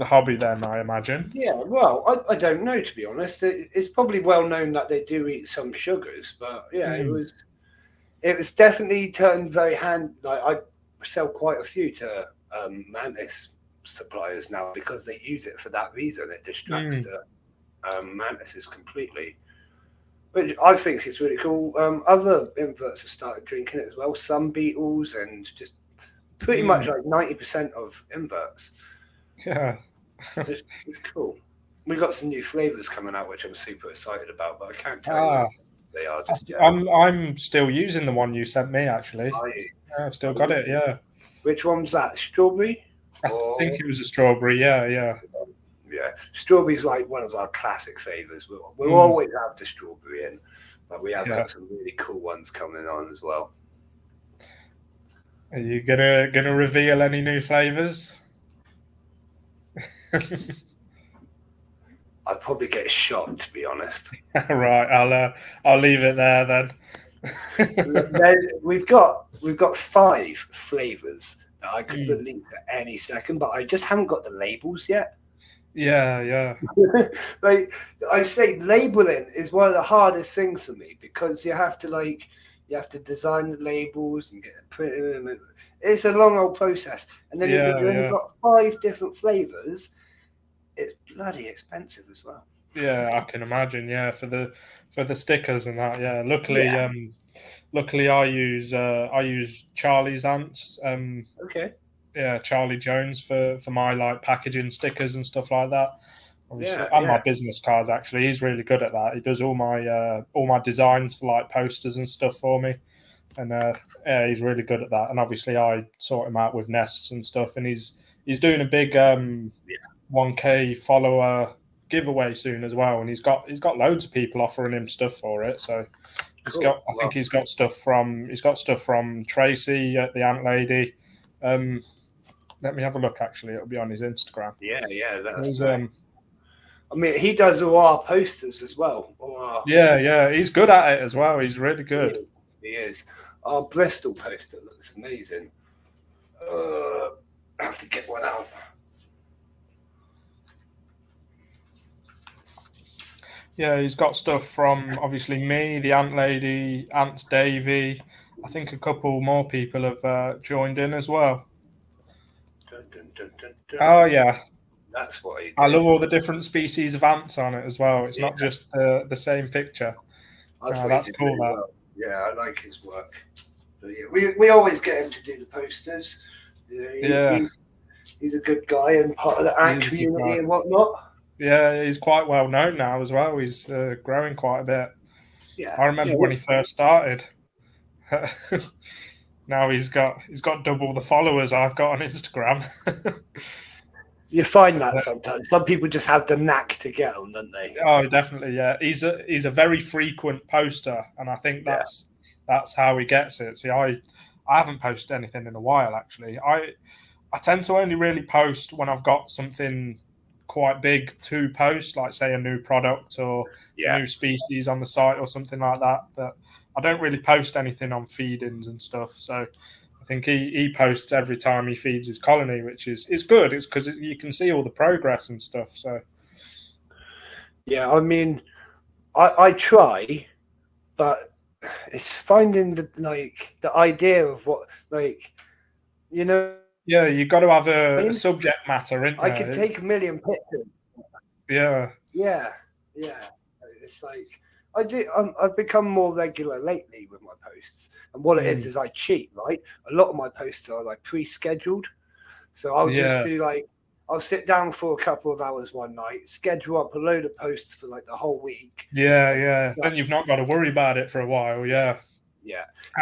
Speaker 2: hobby then, I imagine.
Speaker 1: Yeah, well, I don't know, to be honest. It's probably well known that they do eat some sugars, but it was definitely turned very handy. Like, I sell quite a few to mantis suppliers now because they use it for that reason. It distracts the mantises completely, which I think is really cool. Other inverts have started drinking it as well. Some beetles and just pretty much like 90% of inverts.
Speaker 2: Yeah.
Speaker 1: It's cool. We got some new flavors coming out, which I'm super excited about, but I can't tell you what they are just yet.
Speaker 2: I'm still using the one you sent me, actually.
Speaker 1: Are you?
Speaker 2: I've still got it, yeah.
Speaker 1: Which one's that? Strawberry?
Speaker 2: I think it was a strawberry, yeah.
Speaker 1: Yeah, strawberry's like one of our classic flavors. We'll always have the strawberry in, but we have got some really cool ones coming on as well.
Speaker 2: Are you gonna reveal any new flavors?
Speaker 1: I'd probably get shot, to be honest.
Speaker 2: Right, I'll leave it there then.
Speaker 1: We've got 5 flavors that I could release at any second, but I just haven't got the labels yet.
Speaker 2: Yeah.
Speaker 1: Like I say, labeling is one of the hardest things for me because you have to design the labels and get it printed. It's a long old process, and then if you've only got 5 different flavors, it's bloody expensive as well.
Speaker 2: Yeah, I can imagine. Yeah, for the stickers and that. Yeah, luckily I use Charlie's ants.
Speaker 1: Okay.
Speaker 2: Yeah, Charlie Jones for my like packaging stickers and stuff like that. And my business cards, actually, he's really good at that. He does all my designs for like posters and stuff for me, and he's really good at that. And obviously, I sort him out with nests and stuff. And he's doing a big 1K follower giveaway soon as well. And he's got loads of people offering him stuff for it. So I think he's got stuff from Tracy at the Ant Lady. Let me have a look. Actually, it'll be on his Instagram.
Speaker 1: Yeah, that's nice. I mean, he does all our posters as well.
Speaker 2: Yeah, he's good at it as well. He's really good.
Speaker 1: He is. Our Bristol poster looks amazing. I have to get one out.
Speaker 2: Yeah, he's got stuff from obviously me, the Ant Lady, Ants Davey. I think a couple more people have joined in as well. Oh yeah,
Speaker 1: that's what he did.
Speaker 2: I love all the different species of ants on it as well. It's not just the same picture. That's cool.
Speaker 1: Yeah, I like his work. But yeah, we always get him to do the posters. He's a good guy and part of the ant community and whatnot.
Speaker 2: Yeah, he's quite well known now as well. He's growing quite a bit.
Speaker 1: Yeah,
Speaker 2: I remember when he first started. Now he's got double the followers I've got on Instagram.
Speaker 1: You find that sometimes. Some people just have the knack to get them, don't they?
Speaker 2: Oh, definitely, yeah. He's a very frequent poster, and I think that's how he gets it. See, I haven't posted anything in a while, actually. I tend to only really post when I've got something quite big to post, like say a new product or a new species on the site or something like that. But I don't really post anything on feed-ins and stuff. So I think he posts every time he feeds his colony, which is good. It's because you can see all the progress and stuff. So
Speaker 1: yeah, I mean, I try, but it's finding the idea of what
Speaker 2: Yeah, you've got to have a subject matter, isn't
Speaker 1: I could take a million pictures.
Speaker 2: Yeah.
Speaker 1: It's like I've become more regular lately with my posts, and what it is I cheat. Right, a lot of my posts are like pre-scheduled, so I'll just do I'll sit down for a couple of hours one night, schedule up a load of posts for like the whole week.
Speaker 2: Yeah. Then you've not got to worry about it for a while. Yeah.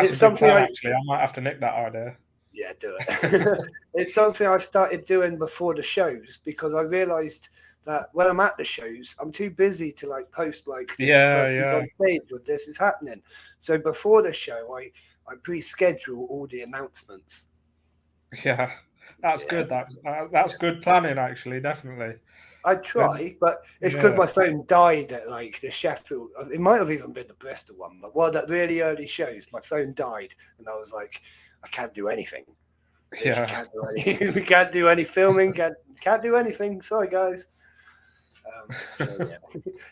Speaker 1: It's something
Speaker 2: actually I might have to nick that idea.
Speaker 1: Yeah, do it. It's something I started doing before the shows because I realized that when I'm at the shows, I'm too busy to post on stage or this is happening. So before the show, I pre-schedule all the announcements.
Speaker 2: Yeah, that's good. That's good planning, actually, definitely.
Speaker 1: I try, but it's because my phone died at the Sheffield. It might have even been the Bristol one, but one of the really early shows, my phone died, and I was like, I can't do anything. We can't do any filming. Can't do anything. Sorry, guys.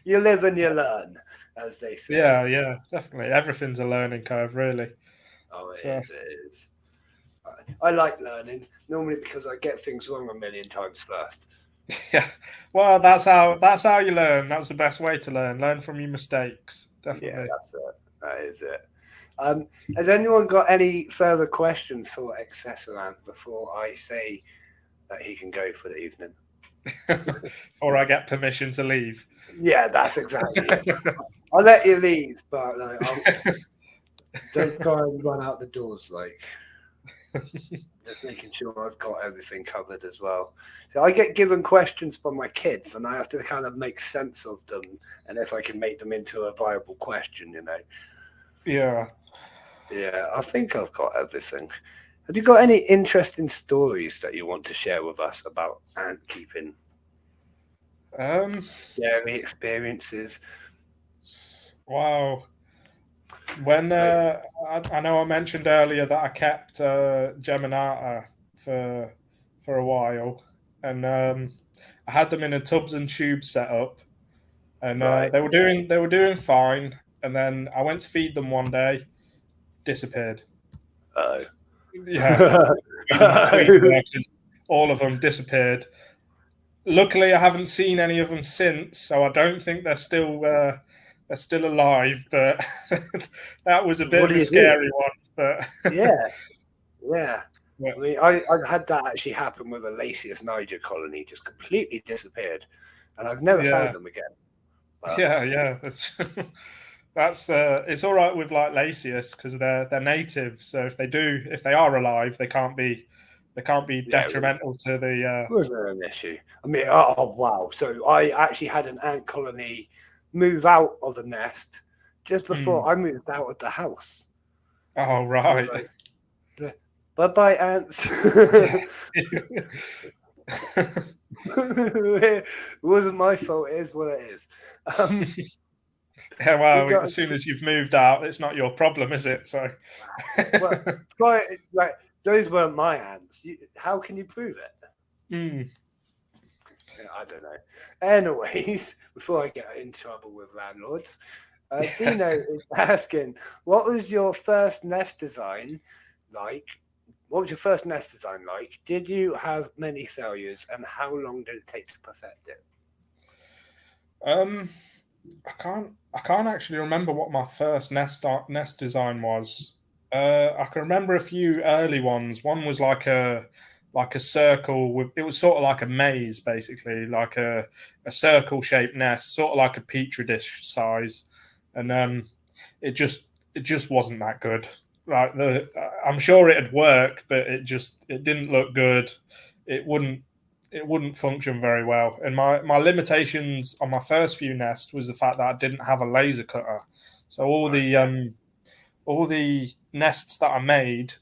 Speaker 1: You live and you learn, as they say.
Speaker 2: Yeah, definitely. Everything's a learning curve, really.
Speaker 1: Oh, it is. I like learning normally because I get things wrong a million times first.
Speaker 2: Yeah, well, that's how you learn. That's the best way to learn. Learn from your mistakes. Definitely.
Speaker 1: Yeah, that's it. That is it. Has anyone got any further questions for Accessorant before I say that he can go for the evening?
Speaker 2: before I get permission to leave.
Speaker 1: Yeah, that's exactly it. I'll let you leave, but like, don't try and run out the doors. Like, just making sure I've got everything covered as well. So I get given questions from my kids, and I have to kind of make sense of them, and if I can make them into a viable question, you know.
Speaker 2: Yeah.
Speaker 1: Yeah, I think I've got everything. Have you got any interesting stories that you want to share with us about ant keeping? Scary experiences?
Speaker 2: Wow. When I know I mentioned earlier that I kept Geminata for a while, and I had them in a tubs and tubes setup, and
Speaker 1: Right.
Speaker 2: they were doing fine. And then I went to feed them one day, disappeared.
Speaker 1: Oh.
Speaker 2: Yeah, queen workers, all of them disappeared. Luckily, I haven't seen any of them since, so I don't think they're still alive. But that was a bit
Speaker 1: What
Speaker 2: of
Speaker 1: do
Speaker 2: a
Speaker 1: you do?
Speaker 2: scary one. But
Speaker 1: Yeah, yeah.
Speaker 2: but
Speaker 1: I mean, I've had that actually happen with a Lasius niger colony, just completely disappeared, and I've never
Speaker 2: yeah,
Speaker 1: found them again. But
Speaker 2: yeah. That's it's all right with like Lasius because they're native. So if they are alive, they can't be
Speaker 1: yeah, it
Speaker 2: detrimental to the.
Speaker 1: wasn't an issue. I mean, oh wow. So I actually had an ant colony move out of the nest just before I moved out of the house.
Speaker 2: Oh
Speaker 1: I was
Speaker 2: right.
Speaker 1: like, yeah, bye bye, ants. It wasn't my fault. It is what it is.
Speaker 2: Yeah,
Speaker 1: We
Speaker 2: well,
Speaker 1: got
Speaker 2: as soon as you've moved out, it's not your problem, is it? So,
Speaker 1: well, like those weren't my ants. How can you prove it?
Speaker 2: mm.
Speaker 1: Yeah, I don't know. Anyways, before I get in trouble with landlords, Dino is asking, what was your first nest design like? What was your first nest design like? Did you have many failures, and how long did it take to perfect it?
Speaker 2: um, I can't actually remember what my first nest design was. I can remember a few early ones. One was like a circle with it was sort of like a maze, basically, like a circle shaped nest, sort of like a petri dish size, and it just wasn't that good. Like I'm sure it'd work, but it didn't look good. It wouldn't it wouldn't function very well. And my limitations on my first few nests was the fact that I didn't have a laser cutter. So
Speaker 1: Okay.
Speaker 2: all the nests that I made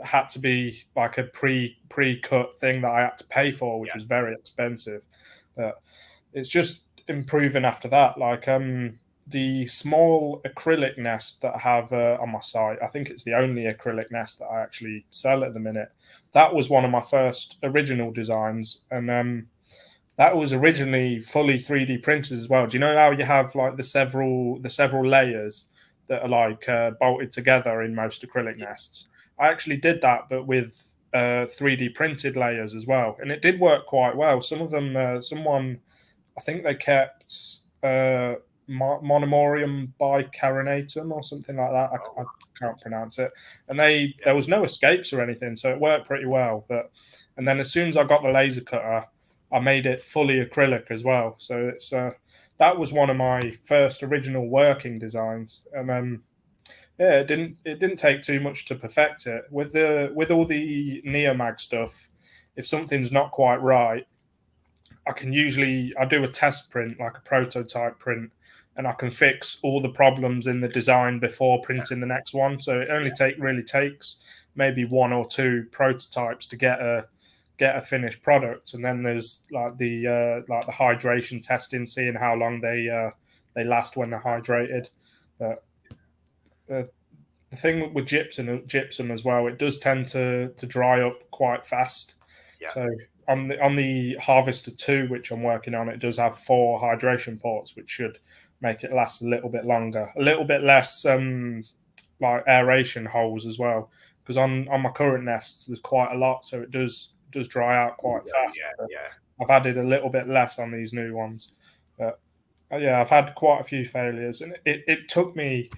Speaker 2: had to be like a pre cut thing that I had to pay for, which
Speaker 1: Yeah.
Speaker 2: was very expensive. But it's just improving after that. Like the small acrylic nest that I have on my site, I think it's the only acrylic nest that I actually sell at the minute. That was one of my first original designs, and that was originally fully 3D printed as well. Do you know how you have like the several layers that are like bolted together in most acrylic nests? I actually did that, but with 3D printed layers as well, and it did work quite well. Some of them, someone I think they kept Monomorium bicarbonatum or something like that. I can't pronounce it. And there was no escapes or anything, so it worked pretty well. And then as soon as I got the laser cutter, I made it fully acrylic as well. So it's that was one of my first original working designs, and yeah, it didn't take too much to perfect it. With all the Neomag stuff, if something's not quite right, I do a test print, like a prototype print, and I can fix all the problems in the design before printing the next one. So it only really takes maybe one or two prototypes to get a finished product, and then there's like the hydration testing, seeing how long they last when they're hydrated. But the thing with gypsum as well, it does tend to dry up quite fast.
Speaker 1: Yeah.
Speaker 2: So on the Harvester 2, which I'm working on, it does have 4 hydration ports, which should make it last a little bit longer, a little bit less like aeration holes as well. Because on my current nests, there's quite a lot, so it does dry out quite fast.
Speaker 1: Yeah. Yeah.
Speaker 2: I've added a little bit less on these new ones, but yeah, I've had quite a few failures, and it took me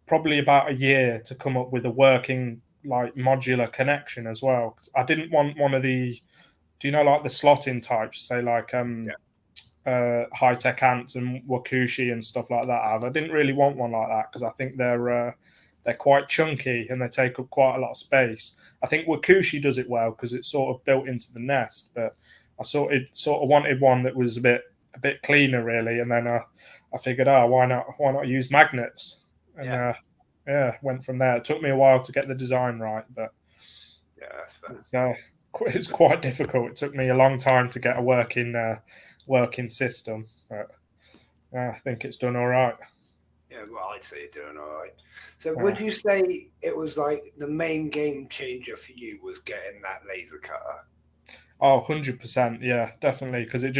Speaker 2: probably about a year to come up with a working like modular connection as well. I didn't want one of the do you know like the slotting types, say like high tech ants and wakushi and stuff like that have? I didn't really want one like that because I think they're quite chunky and they take up quite a lot of space. I think wakushi does it well because it's sort of built into the nest, but I sort of wanted one that was a bit cleaner really, and then I figured, why not use magnets? And went from there. It took me a while to get the design right, but
Speaker 1: yeah, that's fair.
Speaker 2: It's quite difficult. It took me a long time to get a working system, but I think it's done all right.
Speaker 1: Yeah, well, I'd say you're doing all right. So would you say it was like the main game changer for you was getting that laser cutter?
Speaker 2: Oh, 100%. Yeah, definitely. Because it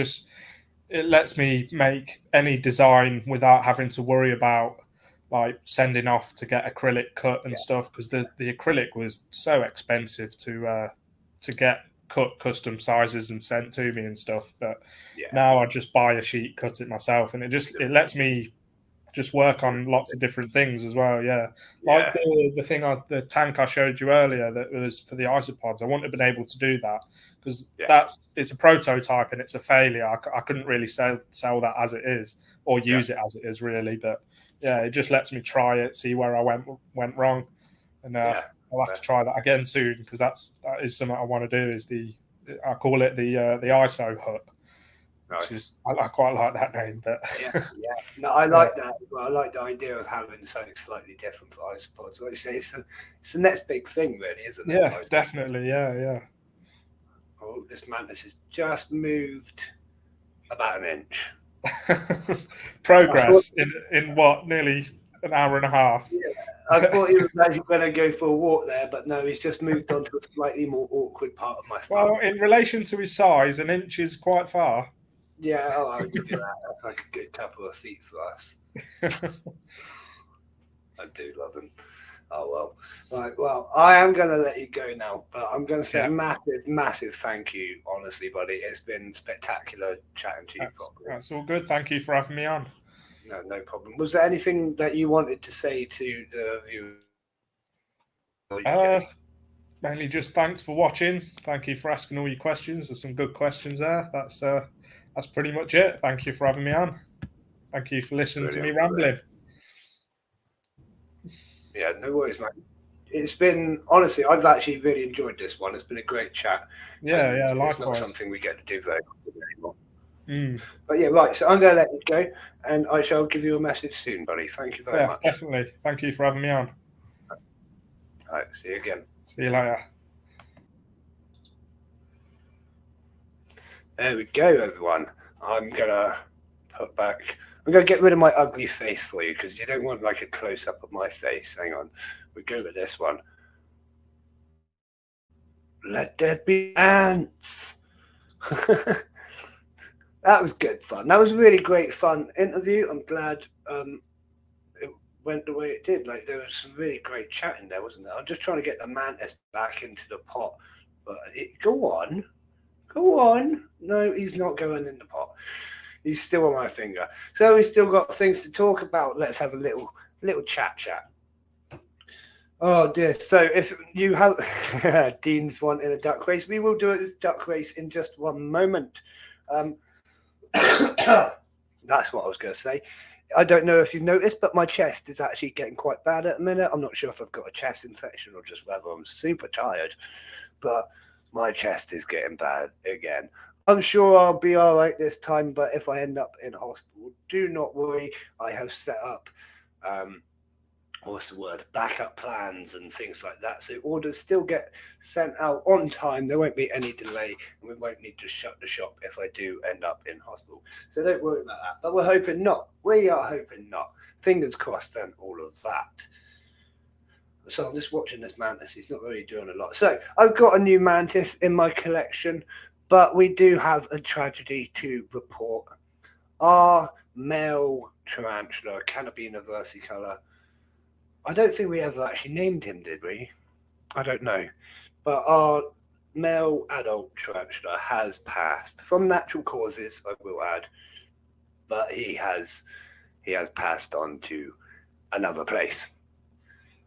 Speaker 2: lets me make any design without having to worry about like sending off to get acrylic cut and stuff. Because the acrylic was so expensive to get cut custom sizes and sent to me and stuff. But now I just buy a sheet, cut it myself, and it lets me just work on lots of different things as well. Yeah, like the tank I showed you earlier that was for the isopods. I wouldn't have been able to do that because it's a prototype and it's a failure. I couldn't really sell that as it is or use it as it is really. But yeah, it just lets me try it, see where I went wrong, and I'll have to try that again soon because that is something I want to do. I call it the ISO hut. Which is, I quite like that name, but
Speaker 1: no, I like that. Well, I like the idea of having something slightly different for isopods. Like you say, it's the next big thing, really, isn't it?
Speaker 2: Yeah, definitely. Yeah.
Speaker 1: Oh, this mantis has just moved about an inch.
Speaker 2: Progress in what, nearly an hour and a half.
Speaker 1: Yeah, I thought he was actually going to go for a walk there, but no, he's just moved on to a slightly more awkward part of my thumb.
Speaker 2: Well, in relation to his size, an inch is quite far.
Speaker 1: Yeah, I would give you that. That's like a good couple of feet for us. I do love him. Oh, well. Right, well, I am going to let you go now, but I'm going to say a massive thank you, honestly, buddy. It's been spectacular chatting to you.
Speaker 2: That's all good. Thank you for having me on.
Speaker 1: No problem. Was there anything that you wanted to say to the viewers?
Speaker 2: Mainly just thanks for watching. Thank you for asking all your questions. There's some good questions there. That's pretty much it. Thank you for having me on. Thank you for listening to me rambling.
Speaker 1: Yeah, no worries, mate. It's been, honestly, I've actually really enjoyed this one. It's been a great chat.
Speaker 2: Yeah, likewise.
Speaker 1: It's not something we get to do very often anymore. But yeah, right. So I'm going to let you go, and I shall give you a message soon, buddy. Thank you very much.
Speaker 2: Definitely. Thank you for having me on.
Speaker 1: All right. See you again.
Speaker 2: See you later.
Speaker 1: There we go, everyone. I'm going to get rid of my ugly face for you because you don't want like a close-up of my face. Hang on. We go with this one. Let there be ants. That was good fun. That was a really great fun interview. I'm glad it went the way it did. Like there was some really great chatting there, wasn't there? I'm just trying to get the mantis back into the pot. But go on. No, he's not going in the pot. He's still on my finger. So we've still got things to talk about. Let's have a little chat. Oh dear. So if you have Dean's wanting a duck race, we will do a duck race in just one moment. That's what I was going to say. I don't know if you've noticed, but my chest is actually getting quite bad at the minute. I'm not sure if I've got a chest infection or just whether I'm super tired, but my chest is getting bad again. I'm sure I'll be all right this time, but if I end up in hospital, do not worry. I have set up, backup plans and things like that. So orders still get sent out on time. There won't be any delay, and we won't need to shut the shop if I do end up in hospital. So don't worry about that. But we're hoping not. We are hoping not. Fingers crossed and all of that. So I'm just watching this mantis. He's not really doing a lot. So I've got a new mantis in my collection, but we do have a tragedy to report. Our male tarantula, Canopina versicolor, I don't think we ever actually named him, did we? I don't know. But our male adult tarantula has passed from natural causes, I will add. But he has passed on to another place.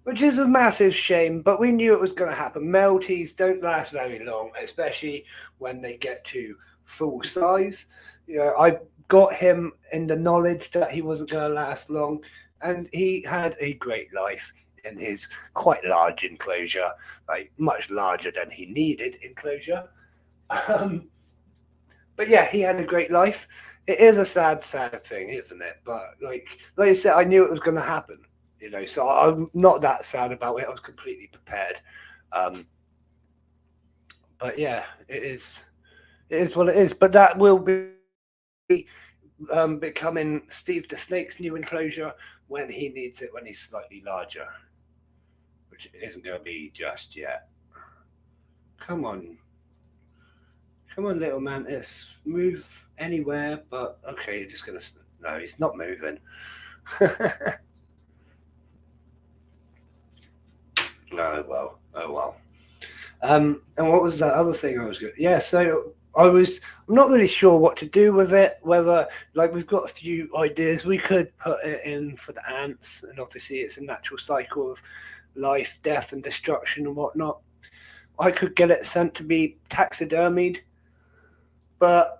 Speaker 1: which is a massive shame, but we knew it was going to happen. Melties don't last very long, especially when they get to full size. I got him in the knowledge that he wasn't going to last long, and he had a great life in his quite large enclosure, like much larger than he needed enclosure. Um, but yeah, he had a great life. It is a sad, sad thing, isn't it? But like you said, I knew it was going to happen. So I'm not that sad about it. I was completely prepared. Um, but yeah, it is. It is what it is. But that will be becoming Steve the Snake's new enclosure when he needs it, when he's slightly larger, which isn't going to be just yet. Come on. Come on, little mantis. Move anywhere, but okay, you're just going to. No, he's not moving. Oh well. Oh well. And what was that other thing I was going? Yeah, so I'm not really sure what to do with it. Whether we've got a few ideas, we could put it in for the ants, and obviously it's a natural cycle of life, death, and destruction and whatnot. I could get it sent to be taxidermied, but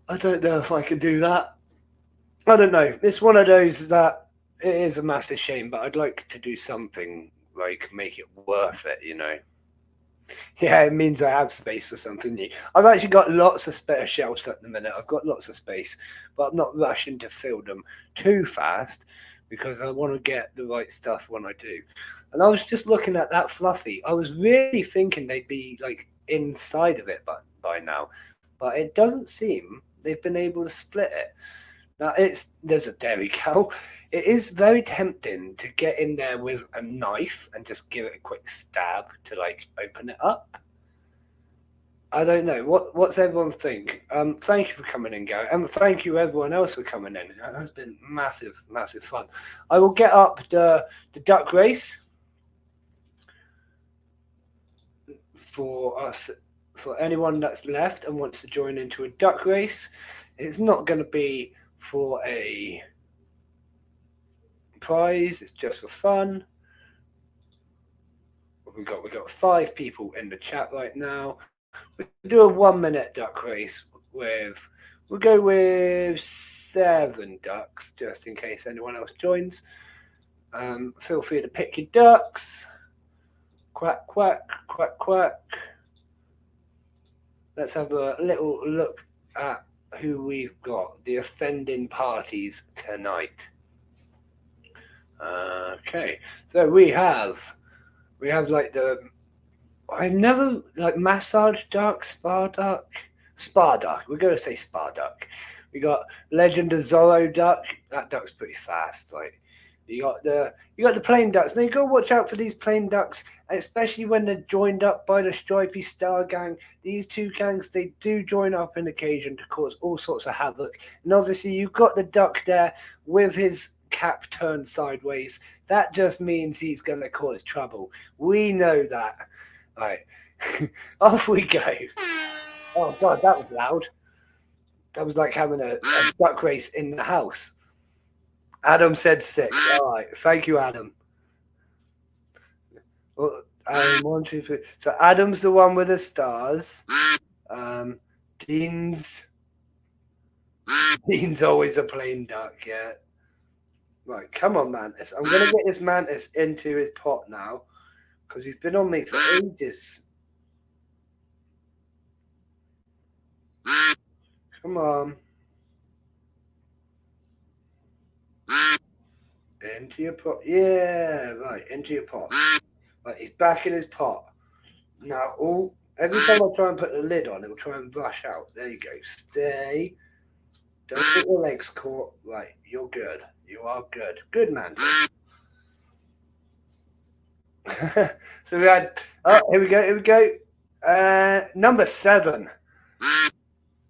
Speaker 1: I don't know if I could do that. I don't know. It's one of those that it is a massive shame, but I'd like to do something like make it worth it. Yeah, it means I have space for something new. I've actually got lots of spare shelves at the minute. I've got lots of space, but I'm not rushing to fill them too fast because I want to get the right stuff when I do. And I was just looking at that fluffy. I was really thinking they'd be inside of it by now, but it doesn't seem they've been able to split it. Now there's a dairy cow. It is very tempting to get in there with a knife and just give it a quick stab to open it up. I don't know. What's everyone think? Thank you for coming in, Gary, and thank you everyone else for coming in. It has been massive, massive fun. I will get up the duck race for us, for anyone that's left and wants to join into a duck race. It's not going to be for a prize, it's just for fun. We got 5 people in the chat right now. We do a 1 minute duck race we'll go with 7 ducks just in case anyone else joins. Feel free to pick your ducks. Quack quack quack quack. Let's have a little look at who we've got, the offending parties tonight. Okay, so we have I've never massage duck, spa duck. We're going to say spa duck. We got Legend of Zorro duck. That duck's pretty fast. You got the plain ducks. Now you got to watch out for these plain ducks, especially when they're joined up by the Stripy Star Gang. These two gangs, they do join up on occasion to cause all sorts of havoc. And obviously you've got the duck there with his cap turned sideways. That just means he's going to cause trouble. We know that. Right. Off we go. Oh God, that was loud. That was like having a duck race in the house. Adam said 6. All right, thank you, Adam. Well, 1, 2, 3. So Adam's the one with the stars. Dean's always a plain duck, yeah. Right, come on, Mantis. I'm gonna get this Mantis into his pot now because he's been on me for ages. Come on. Into your pot. Yeah, right, into your pot. Right, he's back in his pot. Now, every time I try and put the lid on, it will try and rush out. There you go. Stay. Don't get your legs caught. Right, you're good. You are good. Good, man. So we had... Oh, here we go. Number 7.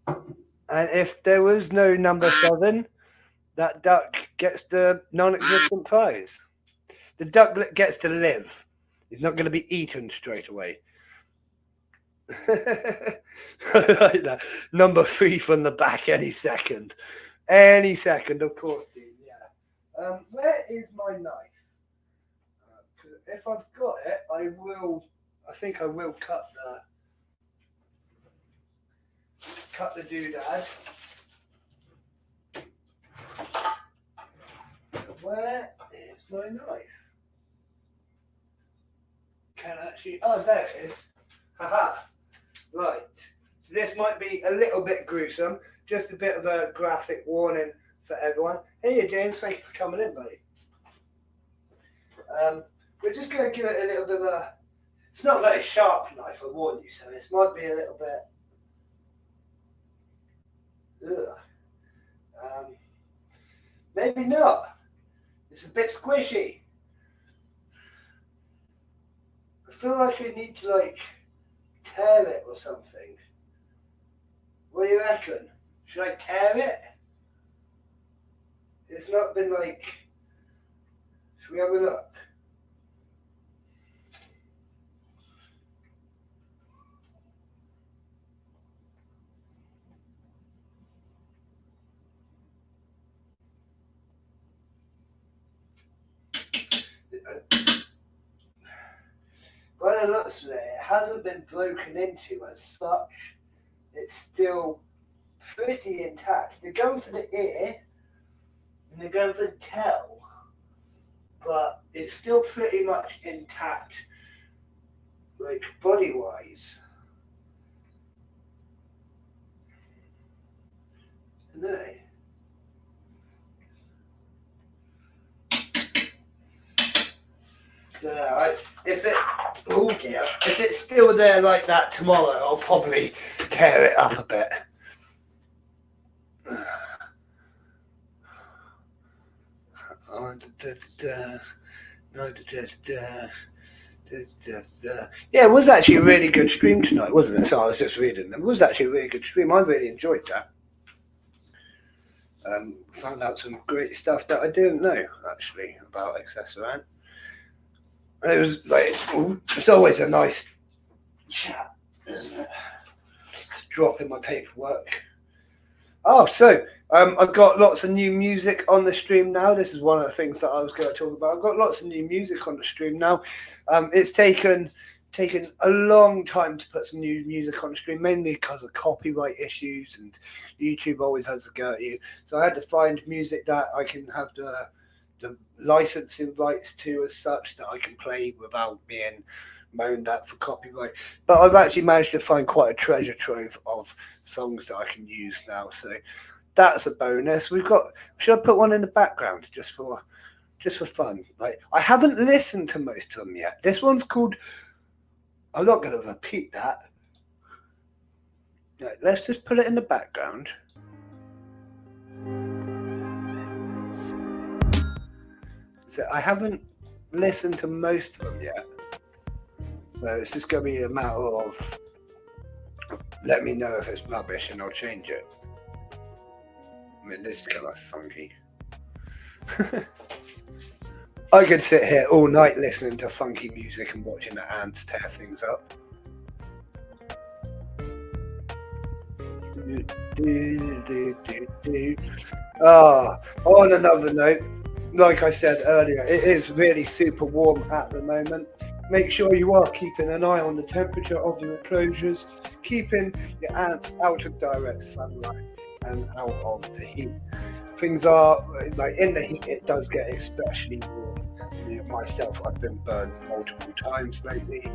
Speaker 1: And if there was no number 7... that duck gets the non-existent prize. The duck gets to live. He's not going to be eaten straight away. Like that. Number 3 from the back any second. Any second, of course, Dean. Yeah. Where is my knife? if I've got it, I will. I think I will cut the doodad. Where is my knife? Can actually. Oh, there it is. Haha. Right. So this might be a little bit gruesome. Just a bit of a graphic warning for everyone. Hey, James. Thank you for coming in, buddy. We're just going to give it a little bit of a. It's not a very sharp knife, I warn you. So this might be a little bit. Ugh. Maybe not. It's a bit squishy. I feel like I need to like tear it or something. What do you reckon? Should I tear it? It's not been like. Should we have a look? By the looks of it, it hasn't been broken into as such. It's still pretty intact. They're going for the ear and they're going for the tail, but it's still pretty much intact, like body-wise. No. Yeah, if it's still there like that tomorrow, I'll probably tear it up a bit. Yeah, it was actually a really good stream tonight, wasn't it? So I was just reading. It was actually a really good stream. I really enjoyed that. Found out some great stuff that I didn't know actually about Accessorant. And it was like, it's always a nice chat, isn't it? Just dropping my paperwork. Oh, so I've got lots of new music on the stream now. This is one of the things that I was going to talk about. I've got lots of new music on the stream now. It's taken a long time to put some new music on the stream, mainly because of copyright issues, and YouTube always has a go at you. So I had to find music that I can have the licensing rights to as such, that I can play without being moaned at for copyright. But I've actually managed to find quite a treasure trove of songs that I can use now, so that's a bonus. Should I put one in the background just for fun? Like, I haven't listened to most of them yet. This one's called, I'm not going to repeat that. Right, let's just put it in the background. So I haven't listened to most of them yet. So it's just going to be a matter of let me know if it's rubbish and I'll change it. I mean, this is kind of funky. I could sit here all night listening to funky music and watching the ants tear things up. On another note, like I said earlier, it is really super warm at the moment. Make sure you are keeping an eye on the temperature of your enclosures, keeping your ants out of direct sunlight and out of the heat. Things are, like in the heat, it does get especially warm. Myself, I've been burned multiple times lately,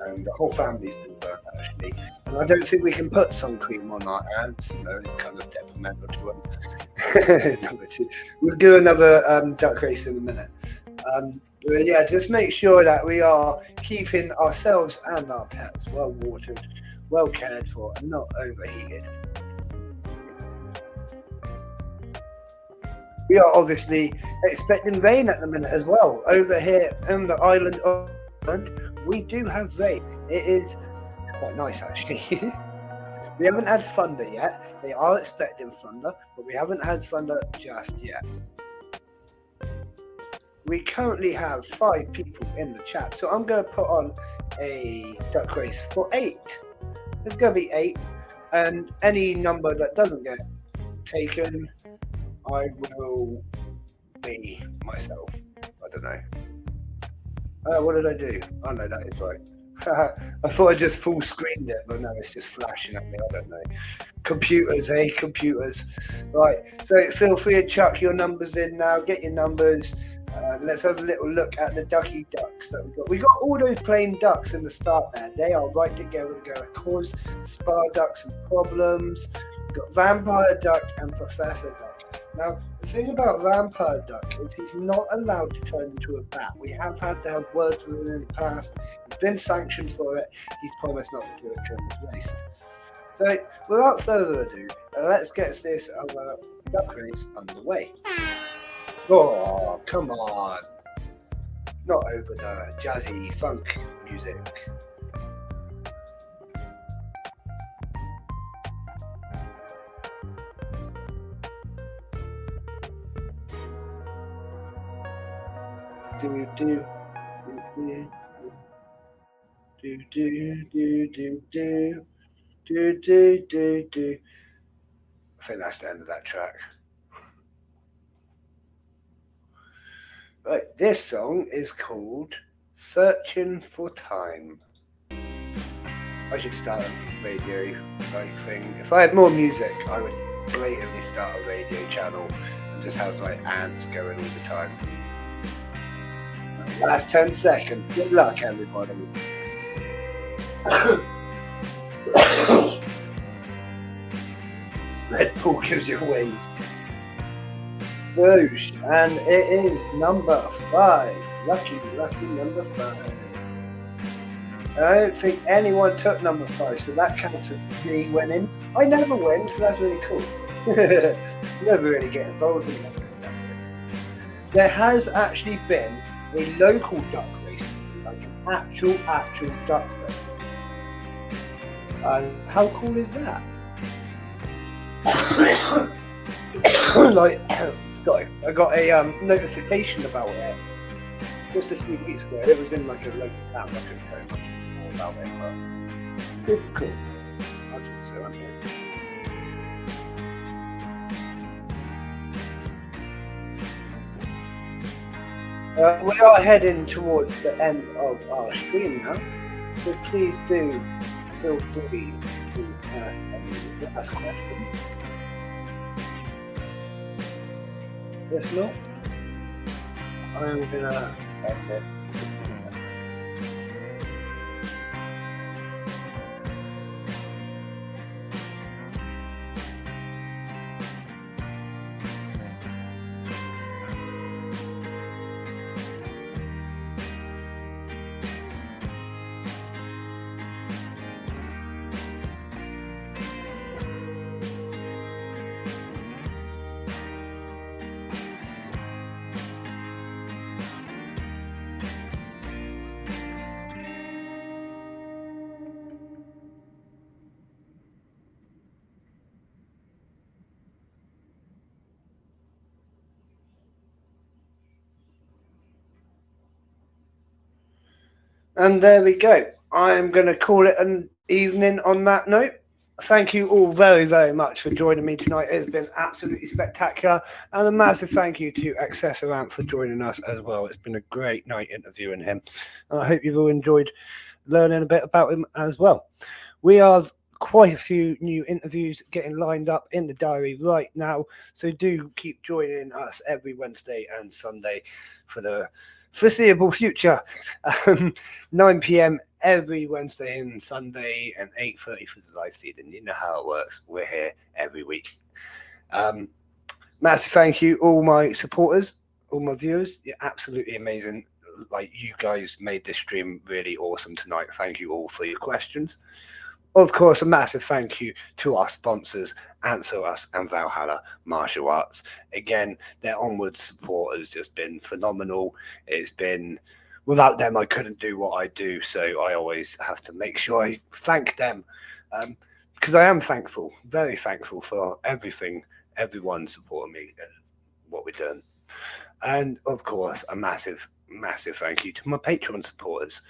Speaker 1: and the whole family's been burned actually. And I don't think we can put sun cream on our ants, it's kind of detrimental to them. We'll do another duck race in a minute. But yeah, just make sure that we are keeping ourselves and our pets well watered, well cared for, and not overheated. We are obviously expecting rain at the minute as well. Over here on the island of Ireland, we do have rain. It is quite nice actually. We haven't had thunder yet. They are expecting thunder, but we haven't had thunder just yet. We currently have 5 people in the chat, so I'm going to put on a duck race for 8. There's going to be 8, and any number that doesn't get taken, I will be myself. I don't know. What did I do? Oh no, that is right. I thought I just full screened it, but no, it's just flashing at me. I don't know. Computers, eh? Computers. Right. So feel free to chuck your numbers in now. Get your numbers. Let's have a little look at the ducky ducks that we've got. We've got all those plain ducks in the start there. They are right together to go. Of course, spar ducks and problems. We've got vampire duck and professor duck. Now, the thing about vampire duck is he's not allowed to turn into a bat. We have had to have words with him in the past. He's been sanctioned for it. He's promised not to do it during this race. So, without further ado, let's get this duck race underway. Oh, come on. Not over the jazzy funk music. Do do do do do do do do do do do do. I think that's the end of that track. Right, this song is called Searching for Time. I should start a radio like thing. If I had more music, I would blatantly start a radio channel and just have like ants going all the time. Last 10 seconds. Good luck, everybody. Red Bull gives you wings. Boosh, and it is number 5. Lucky number 5. I don't think anyone took number 5, so that counts as me winning. I never win, so that's really cool. Never really get involved in that. There has actually been a local duck race, like an actual duck race. How cool is that? Like, sorry, I got a notification about it just a few weeks ago. It was in like a local town. I couldn't tell you much more about it, but pretty cool. I think so. Anyway. We are heading towards the end of our stream now, so please do feel free to ask questions. If not, I'm gonna end it. And there we go. I'm going to call it an evening on that note. Thank you all very, very much for joining me tonight. It's been absolutely spectacular. And a massive thank you to Accessorant for joining us as well. It's been a great night interviewing him. And I hope you've all enjoyed learning a bit about him as well. We have quite a few new interviews getting lined up in the diary right now. So do keep joining us every Wednesday and Sunday for the foreseeable future. 9 p.m. every Wednesday and Sunday, and 8:30 for the live feed. And you know how it works. We're here every week. Massive thank you, all my supporters, all my viewers. You're absolutely amazing. Like, you guys made this stream really awesome tonight. Thank you all for your questions. Of course, a massive thank you to our sponsors, Answer Us and Valhalla Martial Arts. Again, their onward support has just been phenomenal. It's been, without them, I couldn't do what I do. So I always have to make sure I thank them, because I am thankful, very thankful for everything, everyone supporting me and what we're doing. And of course, a massive, massive thank you to my Patreon supporters,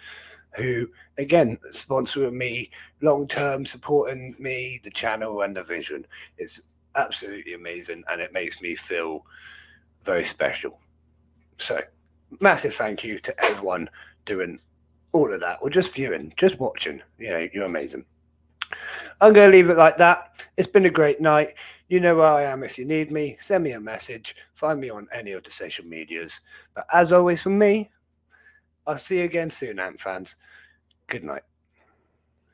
Speaker 1: who, again, sponsoring me long-term, supporting me, the channel and the vision. It's absolutely amazing, and it makes me feel very special. So, massive thank you to everyone doing all of that, or just viewing, just watching. You're amazing. I'm going to leave it like that. It's been a great night. You know where I am if you need me. Send me a message. Find me on any of the social medias. But as always from me, I'll see you again soon, Ant fans. Good night.